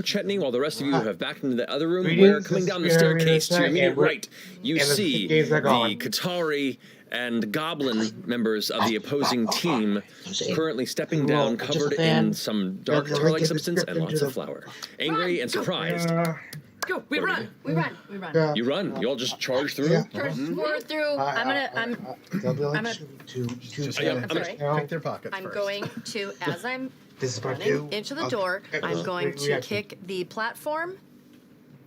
Chetney, while the rest of you have backed into the other room, where coming down the staircase to your immediate right, you see the Qatari and Goblin members of the opposing team currently stepping down, covered in some dark tar-like substance and lots of flour. Angry and surprised. Go, we run. You run. You all just charge through. Charge through. I'm sorry. Pick their pockets I'm first. going to, as I'm running into the door, I'm going to kick the platform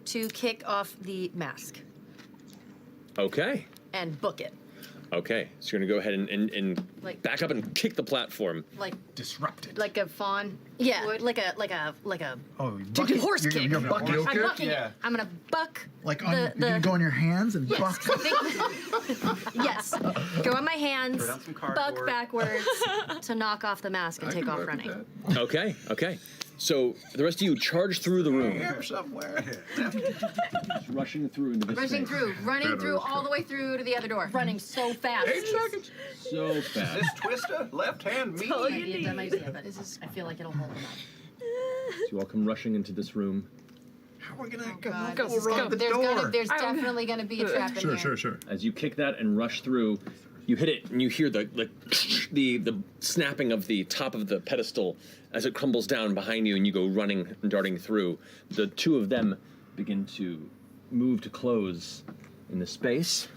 to kick off the mask Okay. and book it. Okay. So you're gonna go ahead and Like- back up and kick the platform. Like Disrupted. like a fawn. Yeah, like a Oh, to do horse kick. You're bucking. I'm bucking it. I'm gonna buck Like on, the you're gonna go on your hands and yes. buck. Yes. Go on my hands, Throw down some buck cardboard. backwards to knock off the mask and take off running. Okay. Okay. So the rest of you charge through the room, Somewhere. rushing through into this Rushing through, running through all the way through to the other door. Running so fast. 8 seconds. so fast. This twister, left hand, me. I feel like it'll hold them up. So you all come rushing into this room. How are we gonna God. go around the door? There's definitely gonna be a trap in here. Sure. As you kick that and rush through, you hit it and you hear the snapping of the top of the pedestal as it crumbles down behind you, and you go running and darting through. The two of them begin to move to close in the space.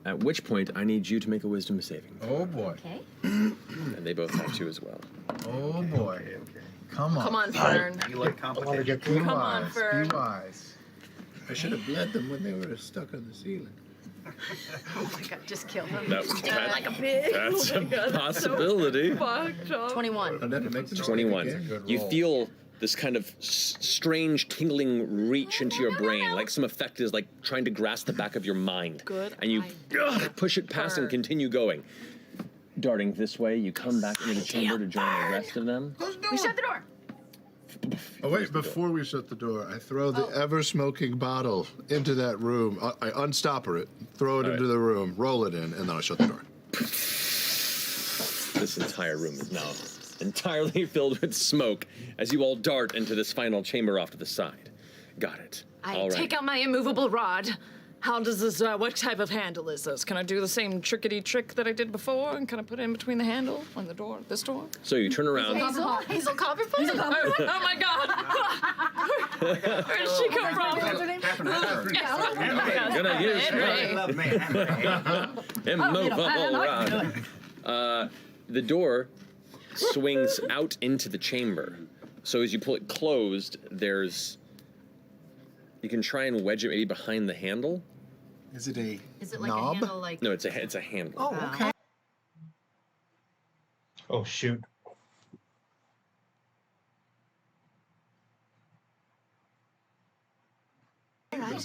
At which point, I need you to make a wisdom saving. Oh boy. Okay. And they both have to as well. Oh boy. Come on. Come on, Fern. You like complications. Be Come on, wise. Fern. Be wise. I should have bled them when they were stuck on the ceiling. Oh my god, just kill him. That's like a pig. That's a possibility. 21. I'll never make the mistake 21. again. You feel this kind of strange tingling reach into your brain, like some effect is like trying to grasp the back of your mind. Good And you push it past and continue going. Darting this way, you come back into the chamber to join the rest of them. We shut the door. Oh wait, before we shut the door, I throw the ever-smoking bottle into that room. I unstopper it, throw it into the room, roll it in, and then I shut the door. This entire room is now entirely filled with smoke as you all dart into this final chamber off to the side. Got it. I All right. take out my immovable rod. How does this, what type of handle is this? Can I do the same trickety trick that I did before and kind of put it in between the handle and the door, this door? So you turn around. Hazel Copperfield? Oh my God! Where did she come from? Gonna use immovable rod. The door swings out into the chamber. So as you pull it closed, you can try and wedge it maybe behind the handle. Is it a Is it like knob? a handle like... No, it's a handle. Oh, okay. Oh, shoot.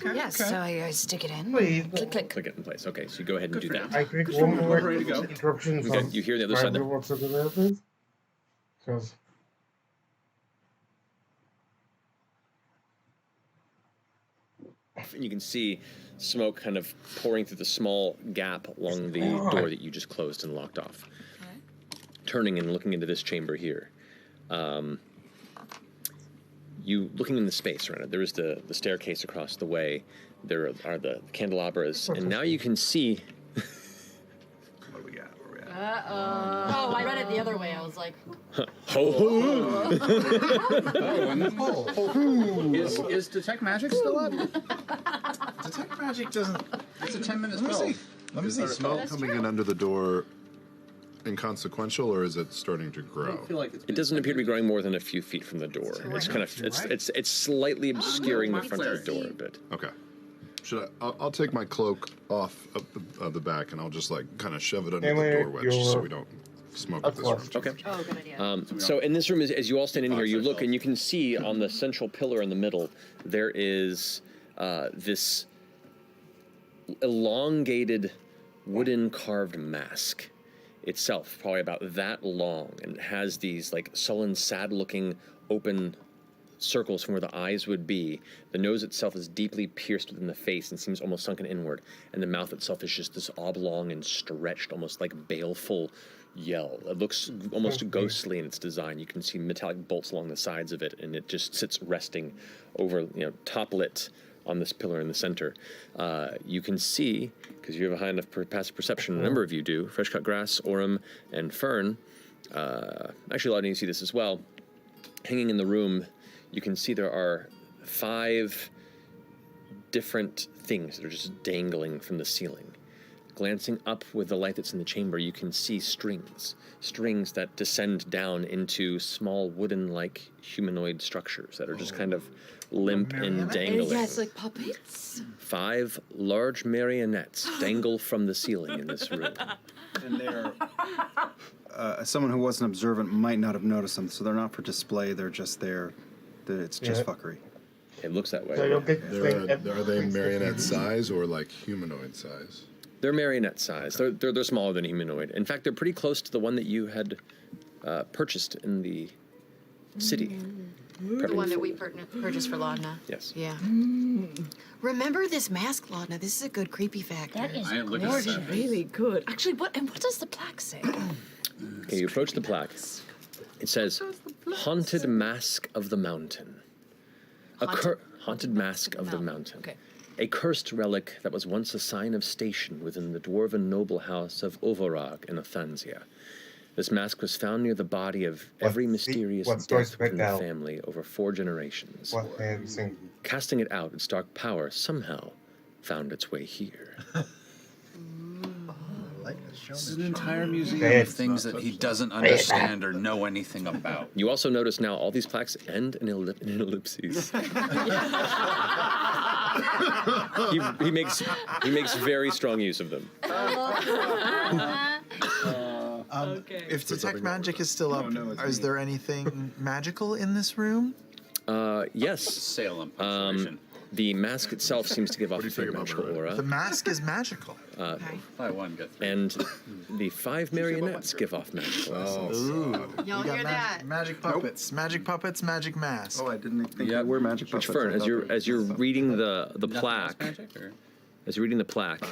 Yes, so I stick it in. Wait, Click, click. Click it in place. Okay, so you go ahead and do that. I click one more ready to go. interruption Okay, you hear the other side. what's up with that, please? Because And you can see smoke kind of pouring through the small gap along the door that you just closed and locked off. Turning and looking into this chamber here. You looking in the space around it. There is the staircase across the way. There are the candelabras, and now you can see. What do we got? Where we at? Oh, I read it the other way. I was like... Ho Is Detect Magic still up? Detect magic doesn't. It's a 10-minute Let me spell. see. Let me Is see. the smoke coming in under the door inconsequential, or is it starting to I grow? don't feel like It doesn't appear to be growing more than a few feet from the door. It's kind of it's slightly obscuring the front of the door, but Okay. I'll take my cloak off of the back, and I'll just like kind of shove it under the door wedge, so we don't smoke with this room. okay. Oh, good idea. So in this room, as you all stand in here, you look and you can see on the central pillar in the middle, there is this elongated wooden carved mask itself, probably about that long, and it has these like sullen, sad-looking open circles from where the eyes would be. The nose itself is deeply pierced within the face and seems almost sunken inward, and the mouth itself is just this oblong and stretched, almost like baleful yell. It looks almost ghostly in its design. You can see metallic bolts along the sides of it, and it just sits resting over, top lit on this pillar in the center. You can see, because you have a high enough passive perception, a number of you do, fresh cut grass, Orem, and Fern. Actually, a lot of you see this as well. Hanging in the room, you can see there are 5 different things that are just dangling from the ceiling. Glancing up with the light that's in the chamber, you can see strings that descend down into small wooden-like humanoid structures that are just kind of limp and dangling. Yeah, it's like puppets. 5 large marionettes dangle from the ceiling in this room. And they're someone who wasn't observant might not have noticed them, so they're not for display. They're just there. It's just fuckery. It looks that way. So you'll get Are they marionette size or like humanoid size? They're marionette size. They're smaller than humanoid. In fact, they're pretty close to the one that you had purchased in the city. The one that we purchased for Laudna. Yes. Yeah. Remember this mask, Laudna. This is a good creepy factor. That is I look at gorgeous. that. Really good. Actually, what does the plaque say? Okay, you approach the plaque. It says, "Haunted Mask of the Mountain." Haunted Mask of the Mountain. Okay. A cursed relic that was once a sign of station within the dwarven noble house of Ovorag in Othanzia. This mask was found near the body of every mysterious death within the family over 4 generations. Casting it out, its dark power somehow found its way here. This is an entire museum of things that he doesn't understand or know anything about. You also notice now all these plaques end in ellipses. he makes very strong use of them. If detect magic is still up, is there anything magical in this room? Yes. Salem. Persuasion. The mask itself seems to give off a faint magical aura. The mask is magical. Buy one, get 3. And the 5 marionettes give off magical essence. Ooh. Y'all hear that? Magic puppets. Magic puppets, magic mask. Oh, I didn't think there were magic Which puppets. Fern, I thought as you're reading the Nothing else plaque, magic, or? as you're reading the plaque,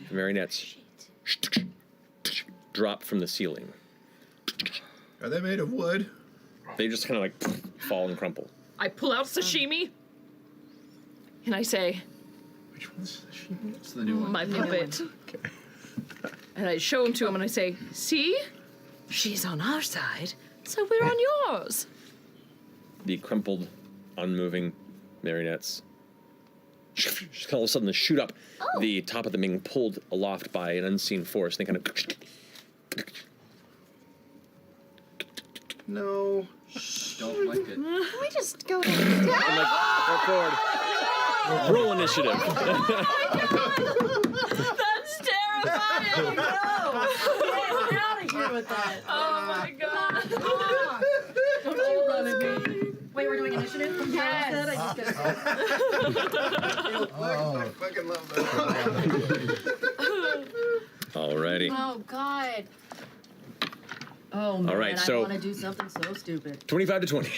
the marionettes drop from the ceiling. Are they made of wood? They just kind of like fall and crumple. I pull out sashimi, and I say, Which one's the sheep? It's the new one. my puppet. And I show him to him, and I say, see? She's on our side, so we're on yours. The crumpled, unmoving marionettes just all of a sudden shoot up. The top of them being pulled aloft by an unseen force. And they kind of... No. Don't like it. Can we just go to I'm like, go forward. Roll initiative. That's terrifying. No! Get out of here with that. Oh my god. Don't you love it? Wait, we're doing initiative? Yes. I fucking love that. Alrighty. Oh, God. Oh, man, All right, so- I want to do something so stupid. 25 to 20.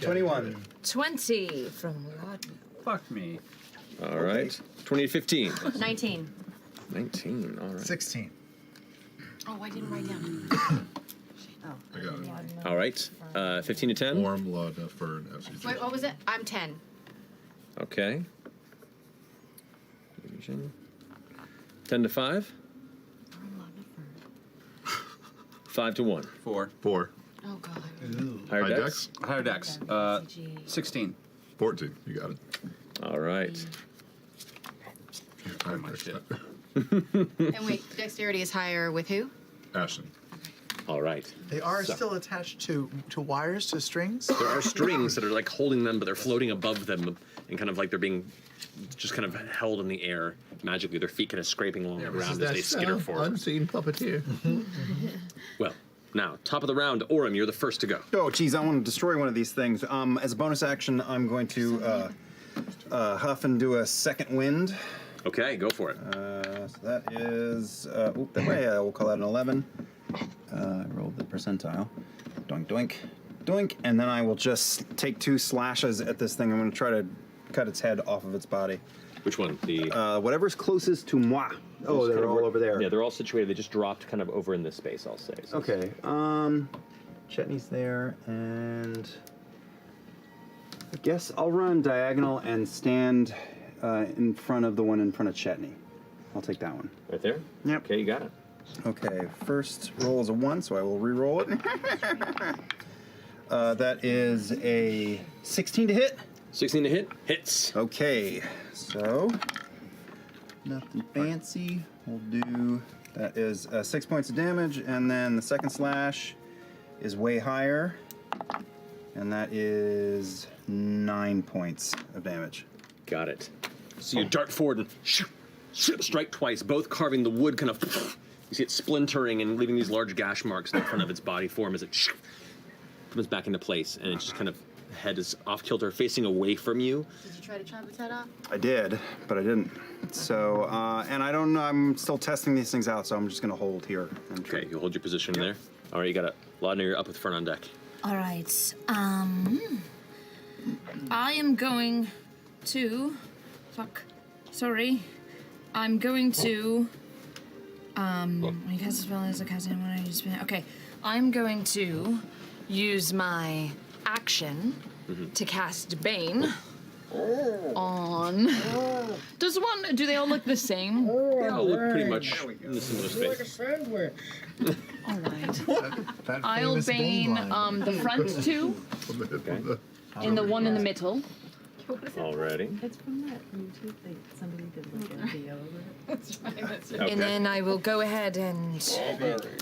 21. 20 from Rodney. Fuck me. All right. 20 to 15. 19. 19. All right. 16. Oh, I didn't write down. I got it. All right. 15 to 10. Warm, Lada, Fern, F.C.G. Wait, what was it? I'm 10. Okay. 10 to 5. 5 to 1. 4. 4. Oh, God. Higher High dex? Higher dex. 16. 14. You got it. All right. Oh, my shit. And wait, dexterity is higher with who? Ashton. All right. They are still attached to wires, to strings? There are strings that are like holding them, but they're floating above them and kind of like they're being just kind of held in the air magically. Their feet kind of scraping along the ground as they skitter forward. Unseen puppeteer. Well, now, top of the round, Orem, you're the first to go. Oh, geez, I want to destroy one of these things. As a bonus action, I'm going to huff and do a second wind. Okay, go for it. So that is, that way we'll call that an 11. I rolled the percentile. Doink, doink, doink. And then I will just take 2 slashes at this thing. I'm going to try to cut its head off of its body. Which one? The Whatever's closest to moi. Oh, they're all over there. Yeah, they're all situated. They just dropped kind of over in this space, I'll say. So Okay. Chetney's there, and I guess I'll run diagonal and stand in front of the one in front of Chetney. I'll take that one. Right there? Yep. Okay, you got it. Okay, first roll is a 1, so I will re-roll it. That is a 16 to hit. 16 to hit. Hits. Okay, so nothing fancy. We'll do, that is 6 points of damage, and then the second slash is way higher, and that is 9 points of damage. Got it. So you dart forward and strike twice, both carving the wood kind of. You see it splintering and leaving these large gash marks in front of its body form as it comes back into place, and it just kind of head is off kilter, facing away from you. Did you try to chop its head off? I did, but I didn't. So, and I don't know, I'm still testing these things out, so I'm just gonna hold here. Okay, you hold your position there. All right, you got it. Laudner, you're up with Fern on deck. All right. I am going to. Sorry. I'm going to. When you cast a spell as a casting, when I use. Okay. I'm going to use my action to cast Bane on. Do they all look the same? They all look pretty much in the similar space. All right. I'll Bane the front two and the one in the middle. Alrighty. It's from that YouTube thing. Somebody did like a video of it. That's right. Okay. And then I will go ahead and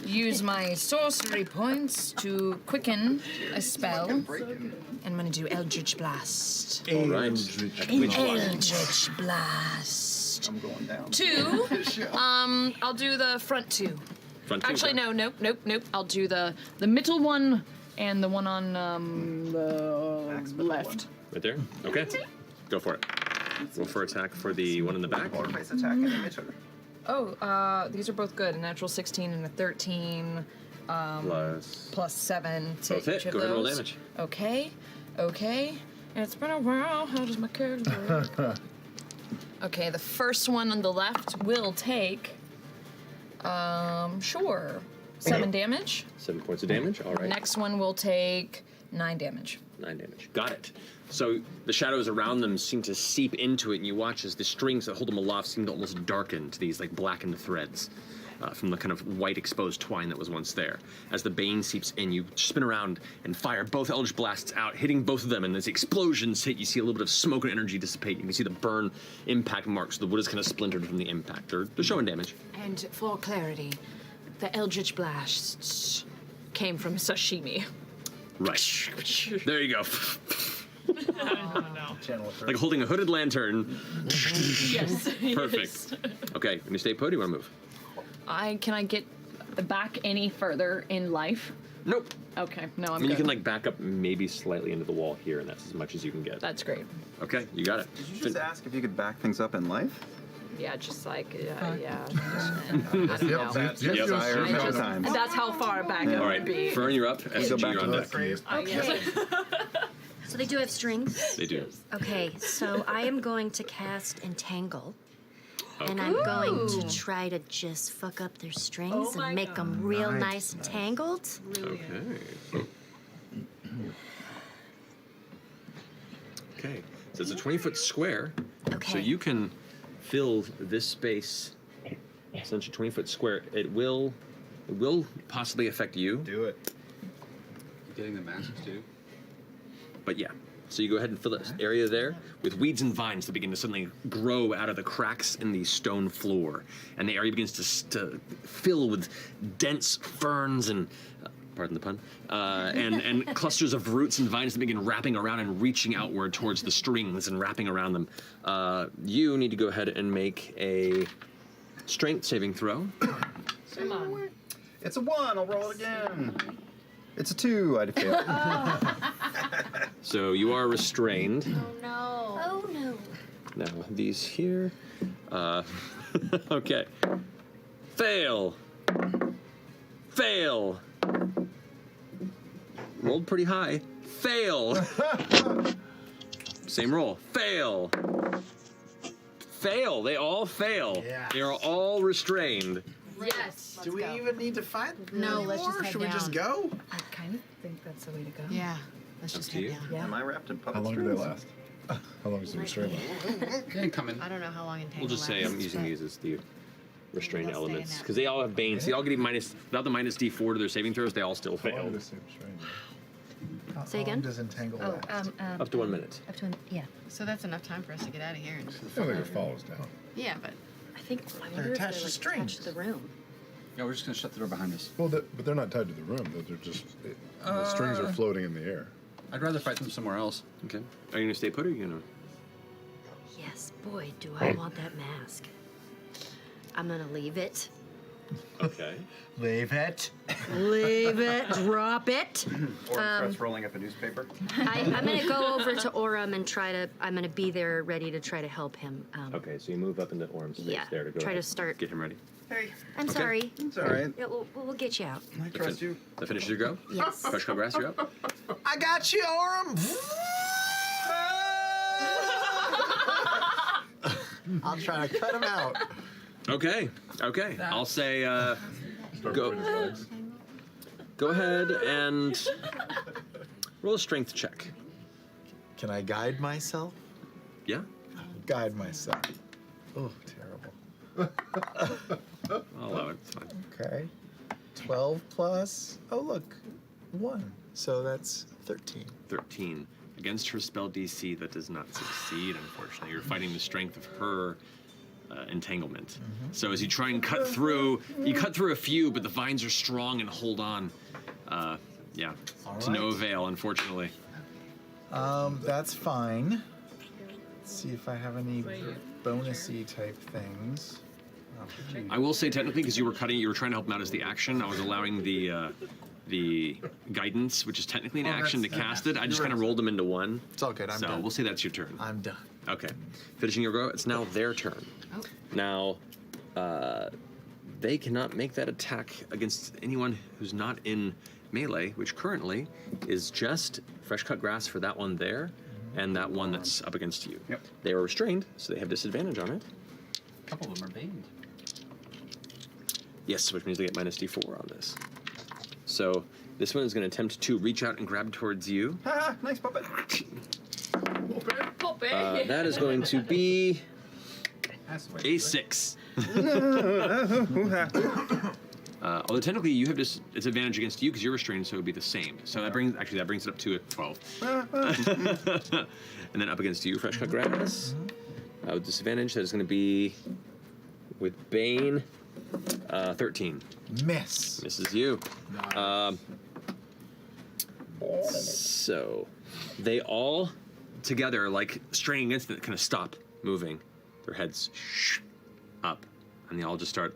use my sorcery points to quicken a spell. And I'm going to do Eldritch Blast. Eldritch Blast. I'm going down. 2. I'll do the front 2. Actually, no. Nope. I'll do the middle one and the one on the left. Right there? Okay. Go for it. Roll for attack for the one in the back. Oh, these are both good. A natural 16 and a 13. Plus 7 to Both hit. each of Go ahead and roll those. damage. Okay. It's been a while. How does my character work? Okay, the first one on the left will take, 7 damage. 7 points of damage. All right. Next one will take 9 damage. 9 damage. Got it. So the shadows around them seem to seep into it, and you watch as the strings that hold them aloft seem to almost darken to these like blackened threads from the kind of white exposed twine that was once there. As the bane seeps in, you spin around and fire both Eldritch Blasts out, hitting both of them, and as the explosions hit, you see a little bit of smoke and energy dissipate. You can see the burn impact marks. The wood is kind of splintered from the impact. They're showing damage. And for clarity, the Eldritch Blasts came from sashimi. Right. There you go. No. Like holding a hooded lantern. Yes. Perfect. Yes. Okay, when you stay put, you want to move? Can I get back any further in life? Nope. Okay, no, I'm I mean, you good. can like back up maybe slightly into the wall here, and that's as much as you can get. That's great. Okay, you got it. Did you just ask if you could back things up in life? Yeah, just like, yeah. I don't know. That's how far back I All would right, be. Fern, you're up. F.C.G, you're on deck. Okay. So they do have strings? They do. Okay, so I am going to cast Entangle. And I'm going to try to just fuck up their strings and make them real nice and tangled. Okay. Okay, so it's a 20-foot square. Okay. So you can fill this space, essentially 20-foot square. It will possibly affect you. Do it. You getting the masks too? But yeah, so you go ahead and fill this area there with weeds and vines that begin to suddenly grow out of the cracks in the stone floor. And the area begins to fill with dense ferns and, pardon the pun, and clusters of roots and vines that begin wrapping around and reaching outward towards the strings and wrapping around them. You need to go ahead and make a strength saving throw. Come on. It's a 1, I'll roll it again. It's a 2, I'd fail. So you are restrained. Oh no. Now, these here. Okay. Fail. Fail. Rolled pretty high. Fail. Same roll. Fail. fail. They all fail. Yes. They are all restrained. Yes. Do we even need to fight? No, let's anymore? just head Should we just down. go? I kind of think that's the way to go. Yeah. Let's Up just to head you. down. Yeah. Am I wrapped in puppet How long do strings? they last? How long is the restraint? They ain't coming. I don't know how long Entangle We'll just say lasts, I'm using but- these as the restrained They'll stay in elements that. because they all have Bane. So they all get minus without the minus D4 to their saving throws. They all still How long failed. does the restraint last? Say How long again? does entangle Oh, last? Up to 1 minute. Up to yeah. So that's enough time for us to get out of here. And... I feel like it follows down. Yeah, but I think I wonder They're if attached to like, strings. attached to the room. Yeah, we're just gonna shut the door behind us. Well, but they're not tied to the room. They're just the strings are floating in the air. I'd rather fight them somewhere else. Okay. Are you gonna stay put or are you gonna? Yes, boy, do I want that mask. I'm gonna leave it. Okay. Leave it. Leave it. Drop it. Or starts rolling up a newspaper. I'm gonna go over to Orem and try to. I'm gonna be there, ready to try to help him. Okay, so you move up into Orm's space Yeah, there to go try to ahead. start- Get him ready. Hey, I'm sorry. it's all right. Yeah, we'll get you out. I trust you. That finishes your go? Yes. Fresh cut grass, you're up. I got you, Orem. I'll try to cut him out. Okay. Okay. I'll say go. Go ahead and roll a strength check. Can I guide myself? Yeah. Guide myself. Oh, terrible. I'll allow it. It's fine. Okay. 12 plus. Oh, look. 1. So that's 13. 13. Against her spell DC, that does not succeed, unfortunately. You're fighting the strength of her entanglement. So as you try and cut through, you cut through a few, but the vines are strong and hold on. Yeah, to no avail, unfortunately. That's fine. Let's see if I have any bonusy type things. I will say technically, because you were trying to help him out as the action, I was allowing the guidance, which is technically an action to cast it. I just kind of rolled them into one. It's all good. I'm so done. we'll say that's your turn. I'm done. Okay. Finishing your go, it's now their turn. Now, they cannot make that attack against anyone who's not in melee, which currently is just fresh cut grass for that one there and that one that's up against you. Yep. They are restrained, so they have disadvantage on it. A couple of them are baned. Yes, which means they get minus D4 on this. So this one is going to attempt to reach out and grab towards you. Haha, nice puppet. That is going to be That's the way a 6. Although technically you have disadvantage against you because you're restrained, so it would be the same. So that brings it up to a 12. And then up against you, fresh cut grass. With disadvantage, that is going to be with Bane, 13. Miss. Misses you. So they all together, like straining against it, kind of stop moving. Their heads up, and they all just start.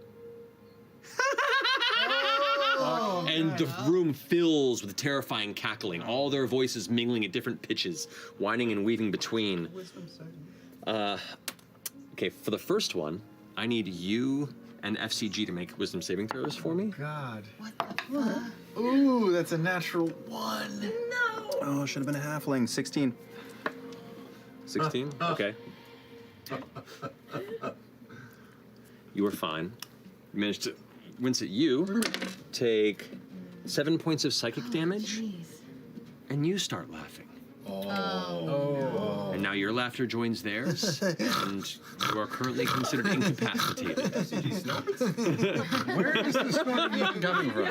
And the room fills with terrifying cackling, all their voices mingling at different pitches, whining and weaving between. Okay, for the first one, I need you and F.C.G to make wisdom saving throws for me. God. What the fuck? Ooh, that's a natural 1. Oh, should have been a halfling. 16. 16? Okay. You were fine. You managed to wince at you, take 7 points of psychic damage, and you start laughing. And now your laughter joins theirs, and you are currently considered incapacitated. Where is this one even coming from?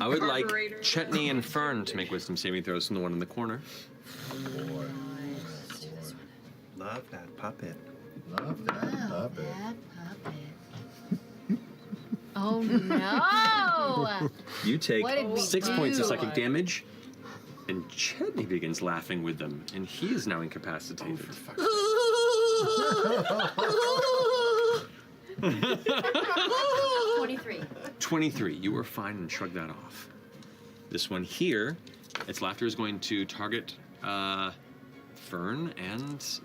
I would like Chetney and Fern to make wisdom saving throws from the one in the corner. Love that puppet. Love that puppet. Oh no! You take What did we 6 points of do? psychic damage, and Chetney begins laughing with them, and he is now incapacitated. 23. 23. You were fine and shrugged that off. This one here, its laughter is going to target Fern and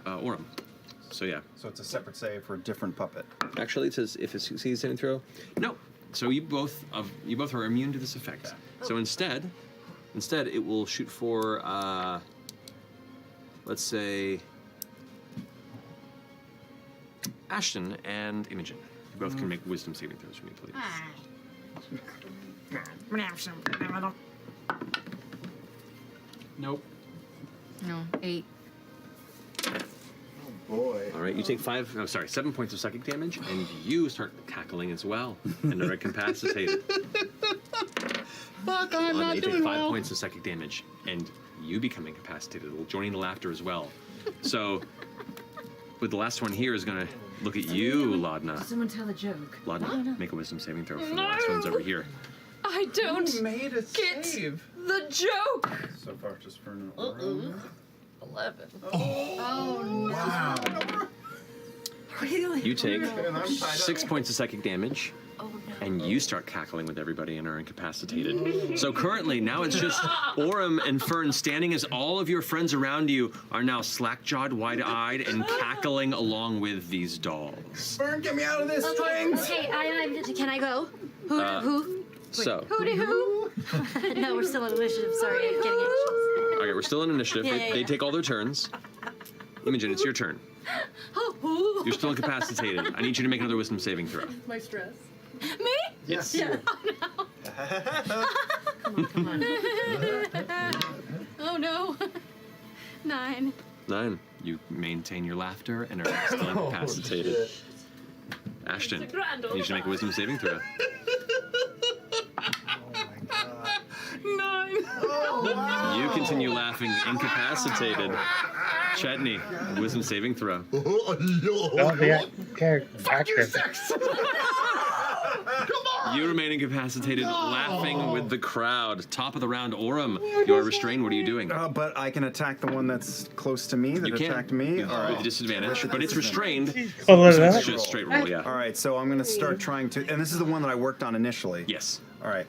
Orem. So yeah. So it's a separate save for a different puppet. Actually, it says if it succeeds saving throw. No. So you both are immune to this effect. So instead, Instead, it will shoot for, let's say, Ashton and Imogen. You both can make wisdom saving throws for me, please. Nope. No, 8. Boy. All right, you take 7 points of psychic damage, and you start cackling as well, and are incapacitated. Fuck, I'm not You doing take 5 well. points of psychic damage, and you become incapacitated, joining the laughter as well. So, with the last one here is going to look at you, Laudna. Someone tell a joke. Laudna, make a wisdom saving throw for the last one's over here. I don't made a get save. the joke. So far, just for an aura. 11. Oh, no. Wow. Really? You take And I'm tied 6 up. points of psychic damage, and you start cackling with everybody and are incapacitated. So currently, now it's just Orem and Fern standing as all of your friends around you are now slack-jawed, wide-eyed, and cackling along with these dolls. Fern, get me out of this strings. Okay, can I go? Who? So, Who? No, we're still on initiative. Sorry, I'm getting anxious. okay, we're still in initiative. Yeah. They take all their turns. Imogen, it's your turn. You're still incapacitated. I need you to make another wisdom saving throw. My stress. Me? Yes. Yeah. Come on. Oh no. 9. 9. You maintain your laughter and are still incapacitated. Ashton, I need you to make a wisdom saving throw. You continue laughing, incapacitated. Chetney, wisdom saving throw. You remain incapacitated, laughing with the crowd. Top of the round, Orem, you are restrained. What are you doing? But I can attack the one that's close to me that You can. attacked me. All right. With disadvantage, but it's restrained. Oh, So that? it's just straight roll, yeah. All right, so I'm going to start trying to, and this is the one that I worked on initially. Yes. All right,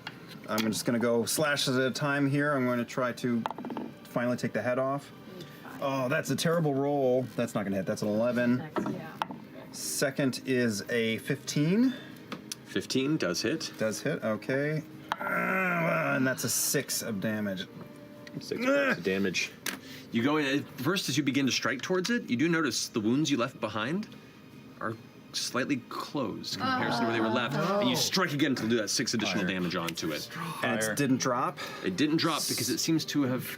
I'm just going to go slashes at a time here. I'm going to try to finally take the head off. Oh, that's a terrible roll. That's not going to hit. That's an 11. Second is a 15. 15 does hit. Does hit, okay. And that's a 6 of damage. 6 points of damage. You go in, first as you begin to strike towards it, you do notice the wounds you left behind are slightly closed in comparison to where they were left. And you strike again to do that 6 additional damage onto it. And it didn't drop? It didn't drop because it seems to have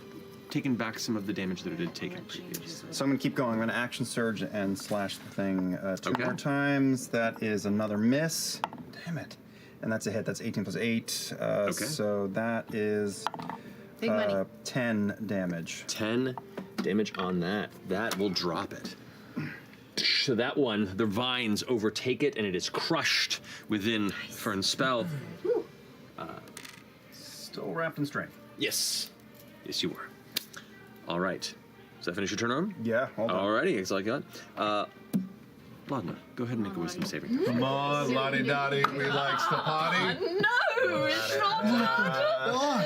taken back some of the damage that it had taken previously. So I'm going to keep going. I'm going to action surge and slash the thing 2 Okay. more times. That is another miss. Damn it. And that's a hit. That's 18 plus 8. Okay. So that is Big money. 10 damage. 10 damage on that. That will drop it. So that one, the vines overtake it and it is crushed within Fern's spell. Still wrapped in strength. Yes. Yes, you were. All right. Does that finish your turn, Orem? Yeah, hold on. Alrighty, that's all I got. Laudna, go ahead and make a wisdom saving throw. Come on, Lottie Dottie, we likes to potty. No, it's not.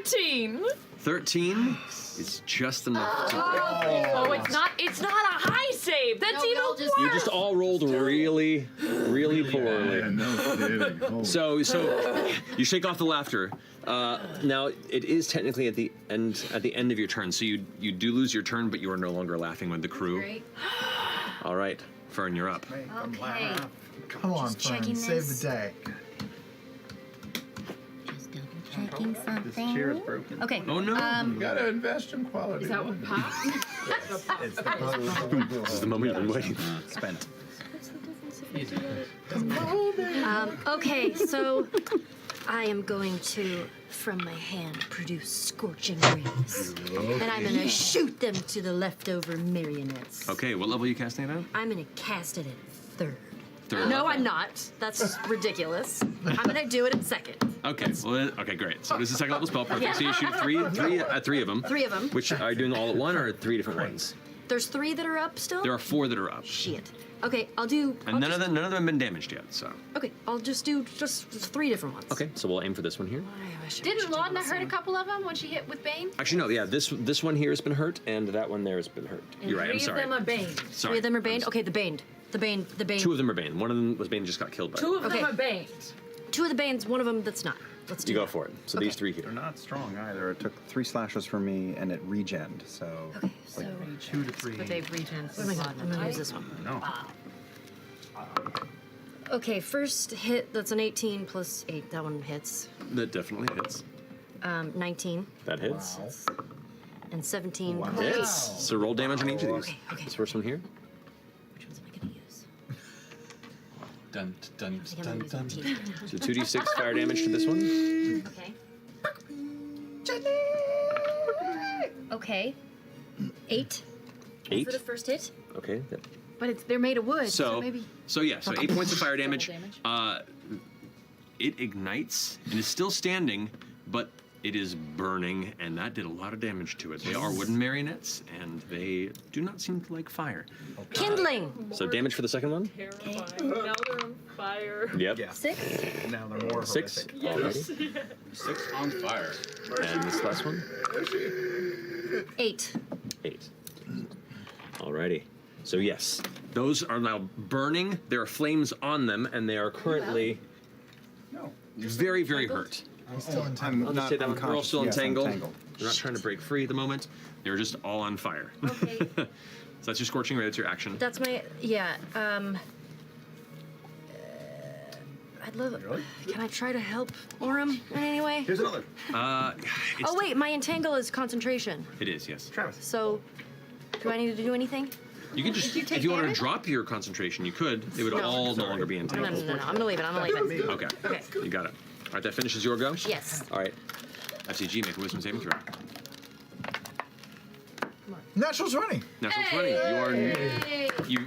13. 13 is just enough to Oh, it's not. It's not a high save. That's even worse. You just all rolled really, really poorly. Yeah, no kidding. Holy So you shake off the laughter. Now it is technically at the end of your turn, so you do lose your turn, but you are no longer laughing with the crew. Great. All right, Fern, you're up. Okay. Come on, Just Fern, checking save this. the day. Just double checking something. Chair is broken. Okay. Oh no! You gotta invest in quality. Is that what pops? This is the moment you've been waiting. Spent. Okay, so I am going to, from my hand, produce scorching rays. And I'm going to shoot them to the leftover marionettes. Okay, what level are you casting it at? I'm going to cast it at 3rd. Third. No, I'm not. That's ridiculous. I'm going to do it at 2nd. Okay, well, okay, great. So this is a second level spell, perfect. Yeah. So you shoot three of them. 3 of them. Which are you doing all at one or 3 different ones? There's 3 that are up still? There are 4 that are up. Shit. Okay, I'll do... And none of them have been damaged yet, so. Okay, I'll just do just 3 different ones. Okay, so we'll aim for this one here. Didn't Laudna hurt a couple of them when she hit with Bane? Actually, no, yeah, this one here has been hurt, and that one there has been hurt. And You're right, I'm 3 sorry. of them are Bane. Sorry. 3 of them are Bane? Okay, the Bane. The Bane. 2 of them are Bane. One of them was Bane just got killed by. 2 of them Okay. are Bane. two of the Banes, one of them that's not. Let's do You go that. for it. So these three here. They're not strong either. It took 3 slashes for me, and it regened. So Okay, so 2 to 3. But they've regens. what am I gonna? I'm gonna use this one. No. Okay, first hit. That's an 18 plus 8. That one hits. That definitely hits. 19 That hits. and 17 plus Hits. So roll damage on each of these. Okay. This first one here. Which ones am I gonna use? Dun dun I think I'm dun gonna use dun. the teeth. So 2d6 fire damage to this one. Okay. Okay. 8 8. for the first hit. Okay. But they're made of wood, so So, maybe. so 8 points of fire damage. Double It ignites and is still standing, but it is burning, and that did a lot of damage to it. They are wooden marionettes, and they do not seem to like fire. Kindling. So damage for the second one? Terrifying. Now they're on fire. Yep. Yeah. 6. Now they're more 6. horrific. Alrighty. 6 on fire. And this last one? 8. 8. Alrighty. So yes, those are now burning. There are flames on them, and they are currently very, very hurt. I'm still in I'm I'll just not say that we're all unconscious. still Yes, entangled. entangled. They're not trying to break free at the moment. They're just all on fire. Okay. So that's your scorching ray. That's your action. That's my I'd love. Can I try to help Orem in any way? Here's another. It's, Oh wait, my entangle is concentration. It is, yes. Travis. So, do I need to do anything? You can just, you take if you want to damage? drop your concentration, you could. They would No. all no longer be No, entangled. I'm gonna leave it. I'm gonna leave it. Okay. Okay. You got it. All right, that finishes your go? Yes. All right. F.C.G, make a wisdom saving throw. Natural 20. Natural 20. You are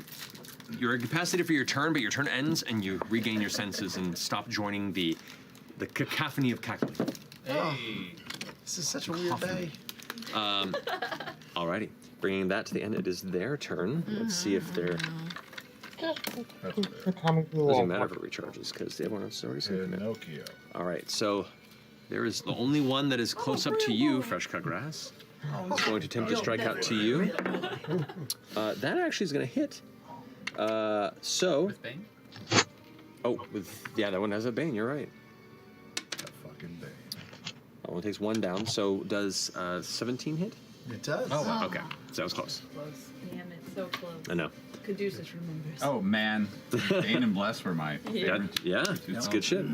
you're incapacitated for your turn, but your turn ends and you regain your senses and stop joining the cacophony of cackling. Hey. This is such a weird day. Alrighty. Bringing that to the end, it is their turn. Let's see if they're. Doesn't matter if it recharges because everyone else is already saving it. Pinocchio. All right, so there is the only one that is close up to you, fresh cut grass. It's going to attempt to strike out to you. That actually is going to hit. So. With Bane? Oh, yeah, that one has a bane. You're right. That fucking day. That one takes 1 down. So does 17 hit? It does. Oh, okay. So that was close. Close. Damn it, so close. I know. Caduceus remembers. Oh man, Bane and Bless were my favorite. Yeah, it's good shit.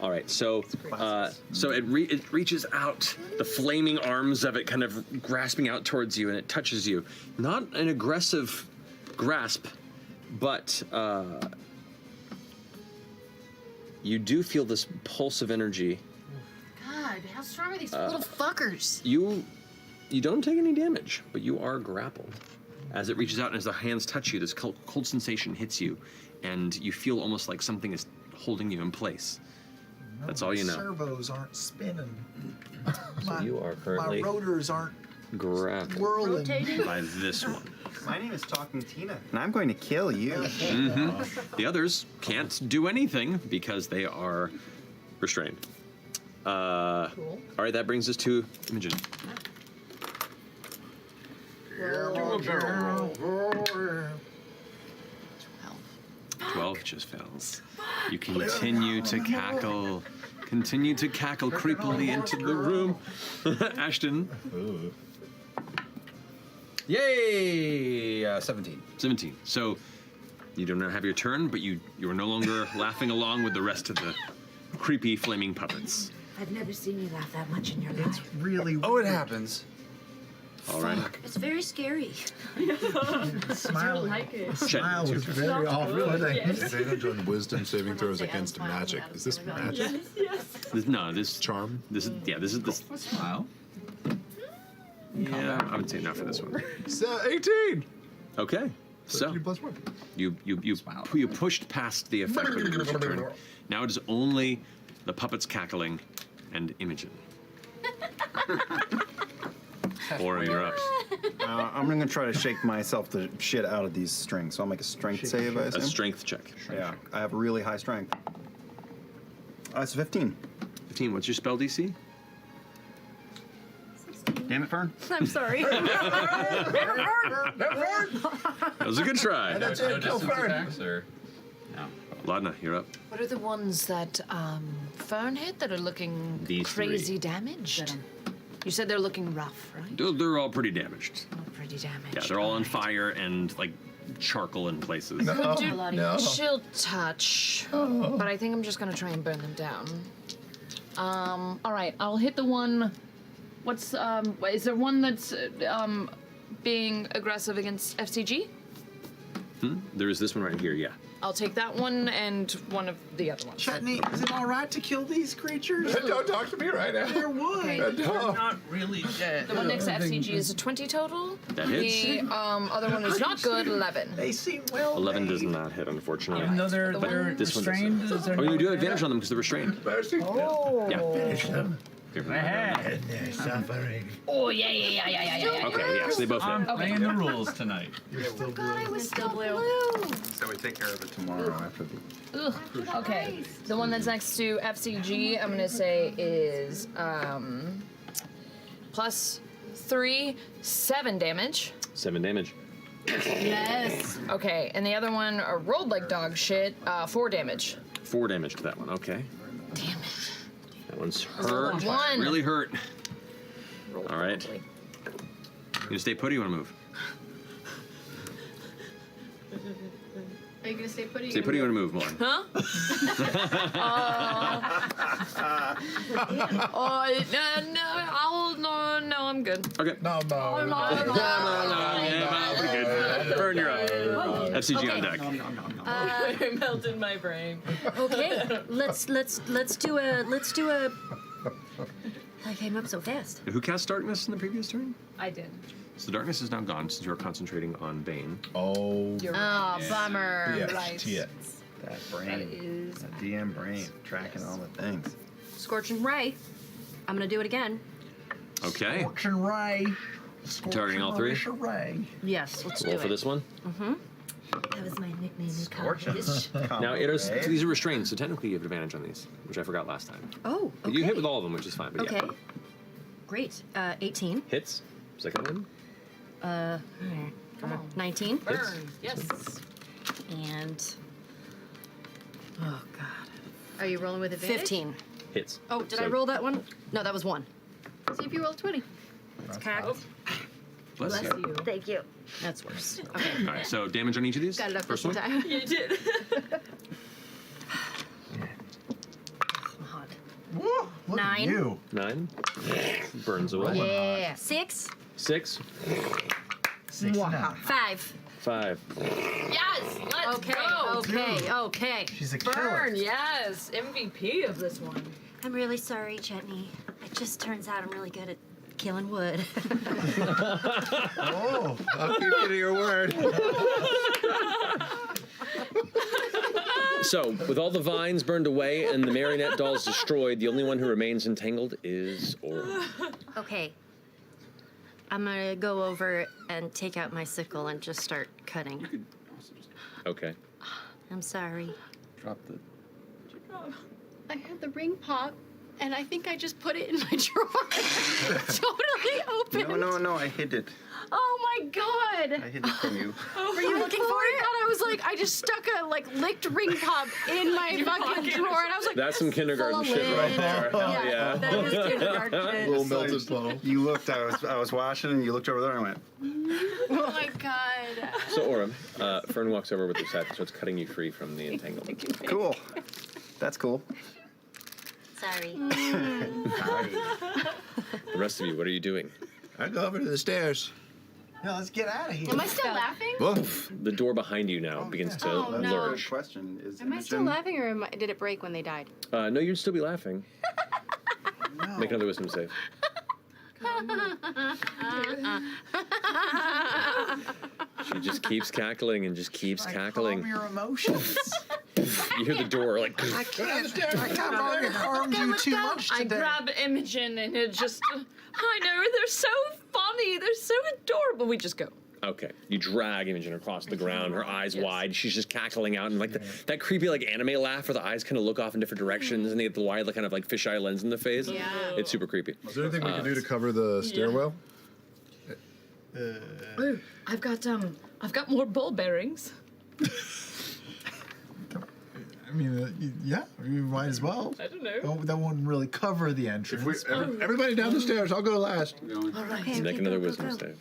All right, so it reaches out, the flaming arms of it kind of grasping out towards you, and it touches you. Not an aggressive grasp, but you do feel this pulse of energy. God, how strong are these little fuckers? You don't take any damage, but you are grappled. As it reaches out and as the hands touch you, this cold sensation hits you, and you feel almost like something is holding you in place. No, That's all you know. Servos aren't spinning. So you are currently My rotors aren't grappled whirling. by this one. My name is Talking Tina, and I'm going to kill you. Mm-hmm. The others can't do anything because they are restrained. Cool. All right, that brings us to Imogen. 12 just fails. You continue to cackle. Continue to cackle creepily into the room. Ashton. Yay! 17. 17. So you do not have your turn, but you are no longer laughing along with the rest of the creepy flaming puppets. I've never seen you laugh that much in your life. Really Oh, it happens. All right. It's very scary. smile. like it. Smile was very off putting. Advantage on wisdom saving throws against magic. Is this magic? No, this Charm? This is this. Smile. Yeah, I would say not for this one. So 18! Okay. So 13 plus 1. you pushed past the effect of your turn. Now it is only the puppets cackling and Imogen. Or you're up. I'm going to try to shake myself the shit out of these strings, so I'll make a strength save, I A assume. strength check. Yeah, I have really high strength. It's 15. 15. What's your spell DC? Damn it, Fern. I'm sorry. That was a good try. That's No it, go distance Fern. attacks or no. Laudna, you're up. What are the ones that Fern hit that are looking These crazy damaged? You said they're looking rough, right? They're all pretty damaged. Oh, pretty damaged. Yeah, they're all on fire and like charcoal in places. Chill touch. But I think I'm just gonna try and burn them down. All right, I'll hit the one. What's is there one that's being aggressive against F.C.G? There is this one right here, yeah. I'll take that one and one of the other ones. Chutney, is it all right to kill these creatures? Don't talk to me right now. They're wood. Okay. They're not really dead. The one next to FCG is a 20 total. That hits. The other one is not good, 11. They seem well 11 does not hit, unfortunately. Even though they're This one does. restrained, is there Oh, you no do have advantage on them because they're restrained. Oh. Yeah. Finish them. Okay, They're suffering. Oh, yeah. yeah, so they both I'm hit. playing the rules tonight. You're still blue. I was still blue. So we take care of it tomorrow after the. Ugh. Okay. The one that's next to FCG, I'm gonna say is +3, 7 damage. 7 damage. Yes. Okay, and the other one rolled like dog shit, 4 damage. 4 damage to that one, okay. Damn it. That one's hurt. One. Really hurt. Rolled All right. horribly. You gonna stay put or you wanna move? Are you gonna stay put? Stay put or you wanna move, Lauren? Huh? No, I'm good. Okay. No. Pretty good. Burn your up. FCG on deck. I melted my brain. Okay, let's do a. I came up so fast. Who cast darkness in the previous turn? I did. So darkness is now gone since you're concentrating on Bane. Oh. Oh, bummer. Yes. Right. Yes. That brain. That DM brain. Tracking all the things. Scorching ray. I'm gonna do it again. Okay. Scorching ray. Targeting all three? Ray. Yes, let's do Roll it. for this one. That was my nickname. Scorching. Now, these are restrained, so technically you have advantage on these, which I forgot last time. Oh, But okay. you hit with all of them, which is fine, but Okay. yeah. Great. 18. Hits. Second one. Come on. 19. Burn. Yes. And. Oh, God. Are you rolling with advantage? 15. Hits. Oh, did So- I roll that one? No, that was 1. See if you roll 20. It's cocked. Bless you. Thank you. That's worse. Okay. All right, so damage on each of these? Got it up First just one? in time. You did. God. Woo, look 9. At you. 9. Burns away. Yeah. 6. 6. 69. 5. 5. Yes. Let's Okay. go. Okay. She's a Burn. killer. Yes. MVP of this one. I'm really sorry, Chutney. It just turns out I'm really good at killing wood. Oh. I'll keep you to your word. So, with all the vines burned away and the marionette dolls destroyed, the only one who remains entangled is Aura. Okay. I'm gonna go over and take out my sickle and just start cutting. Okay. I'm sorry. Drop the. I had the ring pop, and I think I just put it in my drawer. Totally open. No, I hid it. Oh my god. I hid it from you. Were you looking for it? God, I was like, I just stuck a licked ring pop in my fucking drawer, and I was like, That's some kindergarten full of shit right lid. there. Hell yeah. That is kindergarten shit. Little melted puddle. You looked. I was washing, and you looked over there, and I went. oh my god. So, Aura, Fern walks over with her scythe and starts cutting you free from the entanglement. Cool. That's cool. Sorry. The rest of you, what are you doing? I go over to the stairs. No, let's get out of here. Am I still laughing? Woof. The door behind you now begins to Oh, no. lurch. Question is. Am I still laughing, or did it break when they died? No, you'd still be laughing. No. Make another wisdom save. She just keeps cackling and just keeps cackling. Calm your emotions. You hear the door like. I can't harm you too much I today. grab Imogen and it just, I know, they're so funny, they're so adorable. We just go. Okay, you drag Imogen across the ground, her eyes wide. She's just cackling out, and like that creepy like anime laugh where the eyes kind of look off in different directions, and they get the wide like kind of like fisheye lens in the face. Yeah. It's super creepy. Is there anything we can do to cover the stairwell? Oh, I've got more ball bearings. mean, yeah, you might as well. I don't know. That won't really cover the entrance. Everybody down the stairs. I'll go last. All right. Make another wisdom save.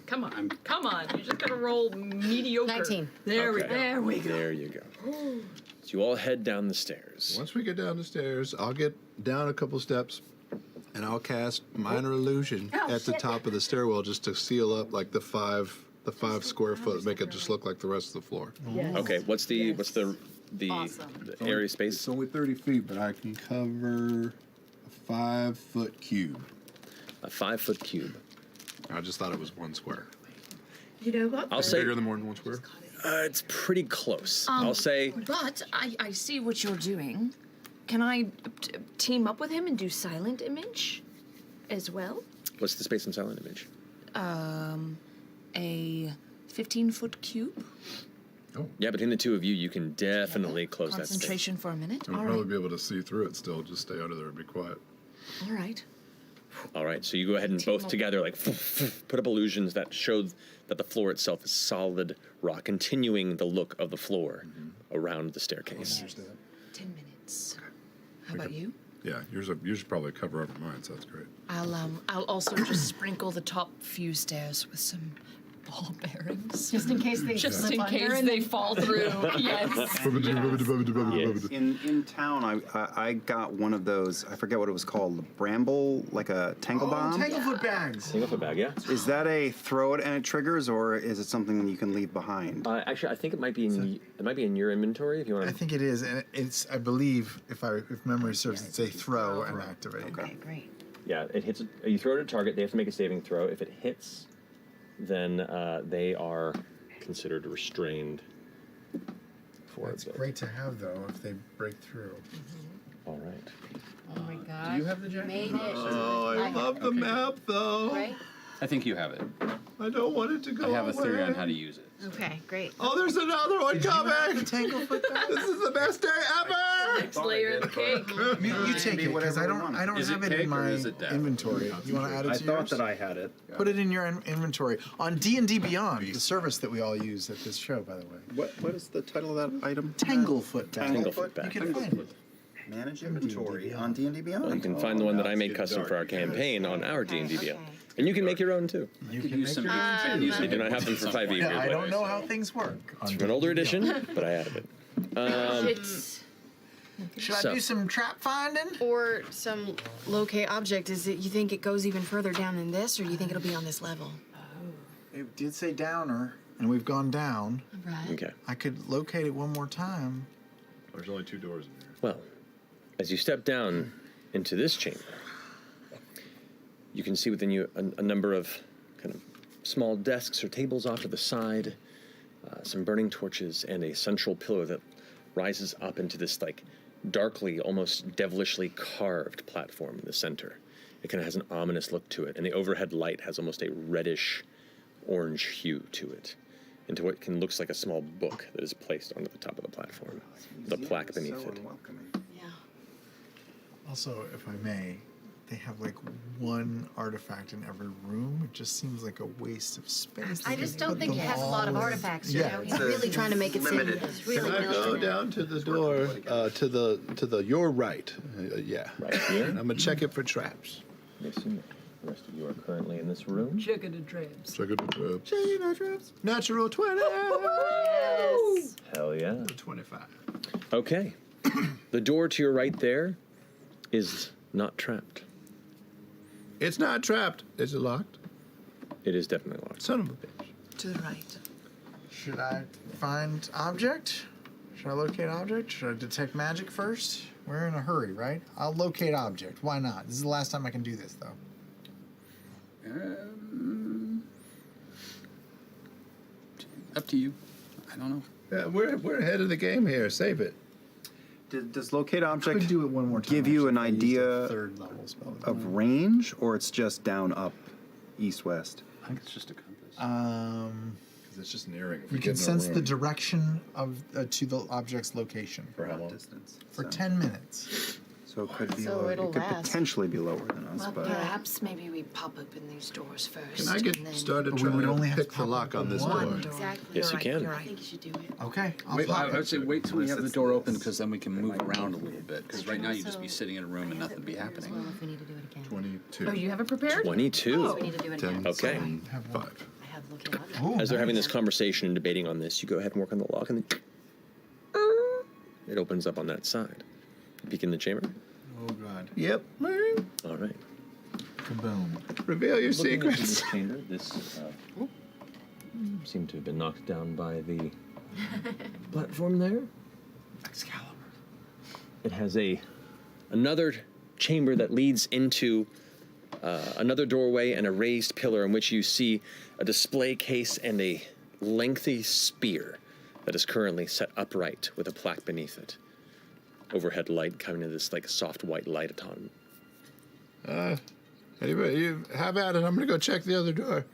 Come on. Come on. You just gotta roll mediocre. 19. There we go. There you go. So you all head down the stairs. Once we get down the stairs, I'll get down a couple steps, and I'll cast minor illusion at the top of the stairwell just to seal up like the five square foot, make it just look like the rest of the floor. Okay, what's the area space? It's only 30 feet, but I can cover a 5-foot cube. A 5-foot cube. I just thought it was 1 square. You know what? I'll say Bigger than more than 1 square. It's pretty close. I'll say. But I see what you're doing. Can I team up with him and do silent image as well? What's the space in silent image? A 15-foot cube. Oh. Yeah, between the two of you, you can definitely close that space. Concentration for a minute. I'll All probably right. be able to see through it still. Just stay under there and be quiet. All right. All right, so you go ahead and both together, like, put up illusions that show that the floor itself is solid rock, continuing the look of the floor around the staircase. 10 minutes. How about you? Yeah, yours should probably cover over mine, so that's great. I'll also just sprinkle the top few stairs with some ball bearings. Just in case they Just slip in under case and they fall through. Yes. In town, I got one of those. I forget what it was called. Bramble, like a tangle bomb. Tanglefoot bags. Tanglefoot bag, yeah. Is that a throw it and it triggers, or is it something you can leave behind? Actually, I think it might be in your inventory if you want I to. think it is, and it's. I believe, if memory serves, it's a throw and activate. Okay, great. Yeah, it hits. You throw it at a target. They have to make a saving throw. If it hits, then they are considered restrained. For It's a bit. great to have, though, if they break through. All right. Oh my god. Do you have the jacket? Made it. Oh, I love the map, though. Right? I think you have it. I don't want it to go I have a away. theory on how to use it. Okay, great. Oh, there's another one coming! Tanglefoot bag? This is the best day ever! Next layer of the cake. You take it, because I don't Is it have it cake in or my is it death? inventory. You want to add it I to thought yours? that I had it. Put it in your inventory. On D&D Beyond, the service that we all use at this show, by the way. What is the title of that item? Tanglefoot bag. Tanglefoot bag. You can find it. Manage inventory on D&D Beyond. Well, you can find the one that I made custom for our campaign on our D&D Beyond. And you can make your own too. You Could can use make some. your own. Could use They do not have them for 5e. Yeah, I weirdly. don't know how things work. It's from an older edition, but I added it. It's Should So- I do some trap finding? or some locate object. Is it? You think it goes even further down than this, or you think it'll be on this level? It did say downer, and we've gone down. Right. Okay. I could locate it one more time. There's only 2 doors in here. Well, as you step down into this chamber, you can see within you a number of kind of small desks or tables off to the side, some burning torches, and a central pillar that rises up into this like darkly, almost devilishly carved platform in the center. It kind of has an ominous look to it, and the overhead light has almost a reddish orange hue to it, into what can looks like a small book that is placed onto the top of the platform, with a plaque beneath So it. unwelcoming. Yeah. Also, if I may, they have like one artifact in every room. It just seems like a waste of space. I They just could don't put think he them has a lot of all in- artifacts. Yeah, You know, he's it's really trying to make it seem Limited. it's really Can I go militant. down to the door to the your right? Yeah. Right here? I'm gonna check it for traps. I assume the rest of you are currently in this room. Chicken and traps. Check it for traps. Natural 20. Yes. Hell yeah. 25. Okay. The door to your right there is not trapped. It's not trapped. Is it locked? It is definitely locked. Son of a bitch. To the right. Should I find object? Should I locate object? Should I detect magic first? We're in a hurry, right? I'll locate object. Why not? This is the last time I can do this, though. Up to you. I don't know. Yeah, we're ahead of the game here. Save it. Does locate object Could do it one more time. give you an actually, if I used a idea third level spell. of range, or it's just down, up, east, west? I think it's just a compass. Because it's just nearing. If we You get can in a sense the room. direction of to the object's location For how long? Distance. for So- 10 minutes. So So it could be So lower. it'll It could last. potentially be lower than us, Well, but perhaps maybe we pop open these doors first. Can I get and then... started But we would trying only to have to pick the pop lock on open this one door? Exactly. Yes, you can. You're I right. think you should do it. Okay, I'll Wait, pop I would say wait till we have the door open because then we can move might around a little bit. Because right now you'd just be sitting in a room and nothing be happening. Well, if we need to do it again. 22. Oh, you have it prepared? 22. We need to do it 10, again. Okay. 7, 5. I have looking object. Ooh, As they're having this nice. conversation and debating on this, you go ahead and work on the lock, and then it opens up on that side. Peek in the chamber. Oh god. Yep. All right. Kaboom. Reveal your Looking into secrets. this chamber, this seemed to have been knocked down by the platform there. Excalibur. It has another chamber that leads into another doorway and a raised pillar in which you see a display case and a lengthy spear that is currently set upright with a plaque beneath it. Overhead light coming into this like soft white light upon. Anybody, you have at it. I'm gonna go check the other door.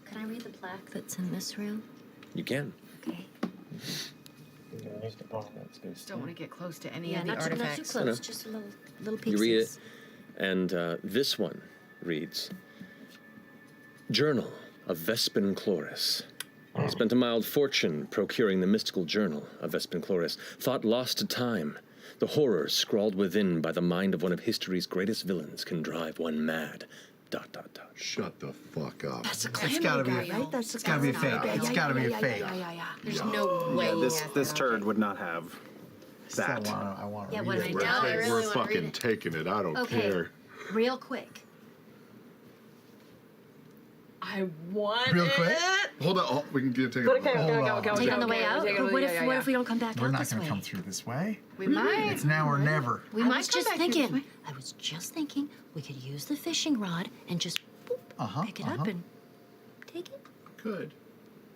Can I read the plaque that's in this room? You can. Okay. Just don't want to get close to any Yeah, of the not too artifacts. close. No. Just a little pieces. You read it, and this one reads, Journal of Vespin Chloris. Spent a mild fortune procuring the mystical journal of Vespin Chloris. Thought lost to time. The horrors scrawled within by the mind of one of history's greatest villains can drive one mad. ... Shut the fuck up. That's a It's gotta be. guy, right? It's gotta be a fake. It's gotta be a fake. There's no way. yeah, this turd would not have Still that. I want to Yeah, read when it. I We're, know, I really we're want to read fucking it. taking it. I don't Okay. care. Real quick. I want Real quick. it. Hold on. Oh, we can take it. Hold on. Take on the way out? But what if we don't come back We're out not this going to way? come through this way. We might. It's now or never. We I might was come just back here this thinking. way. I was just thinking we could use the fishing rod and just boop, pick it up and take it. Good.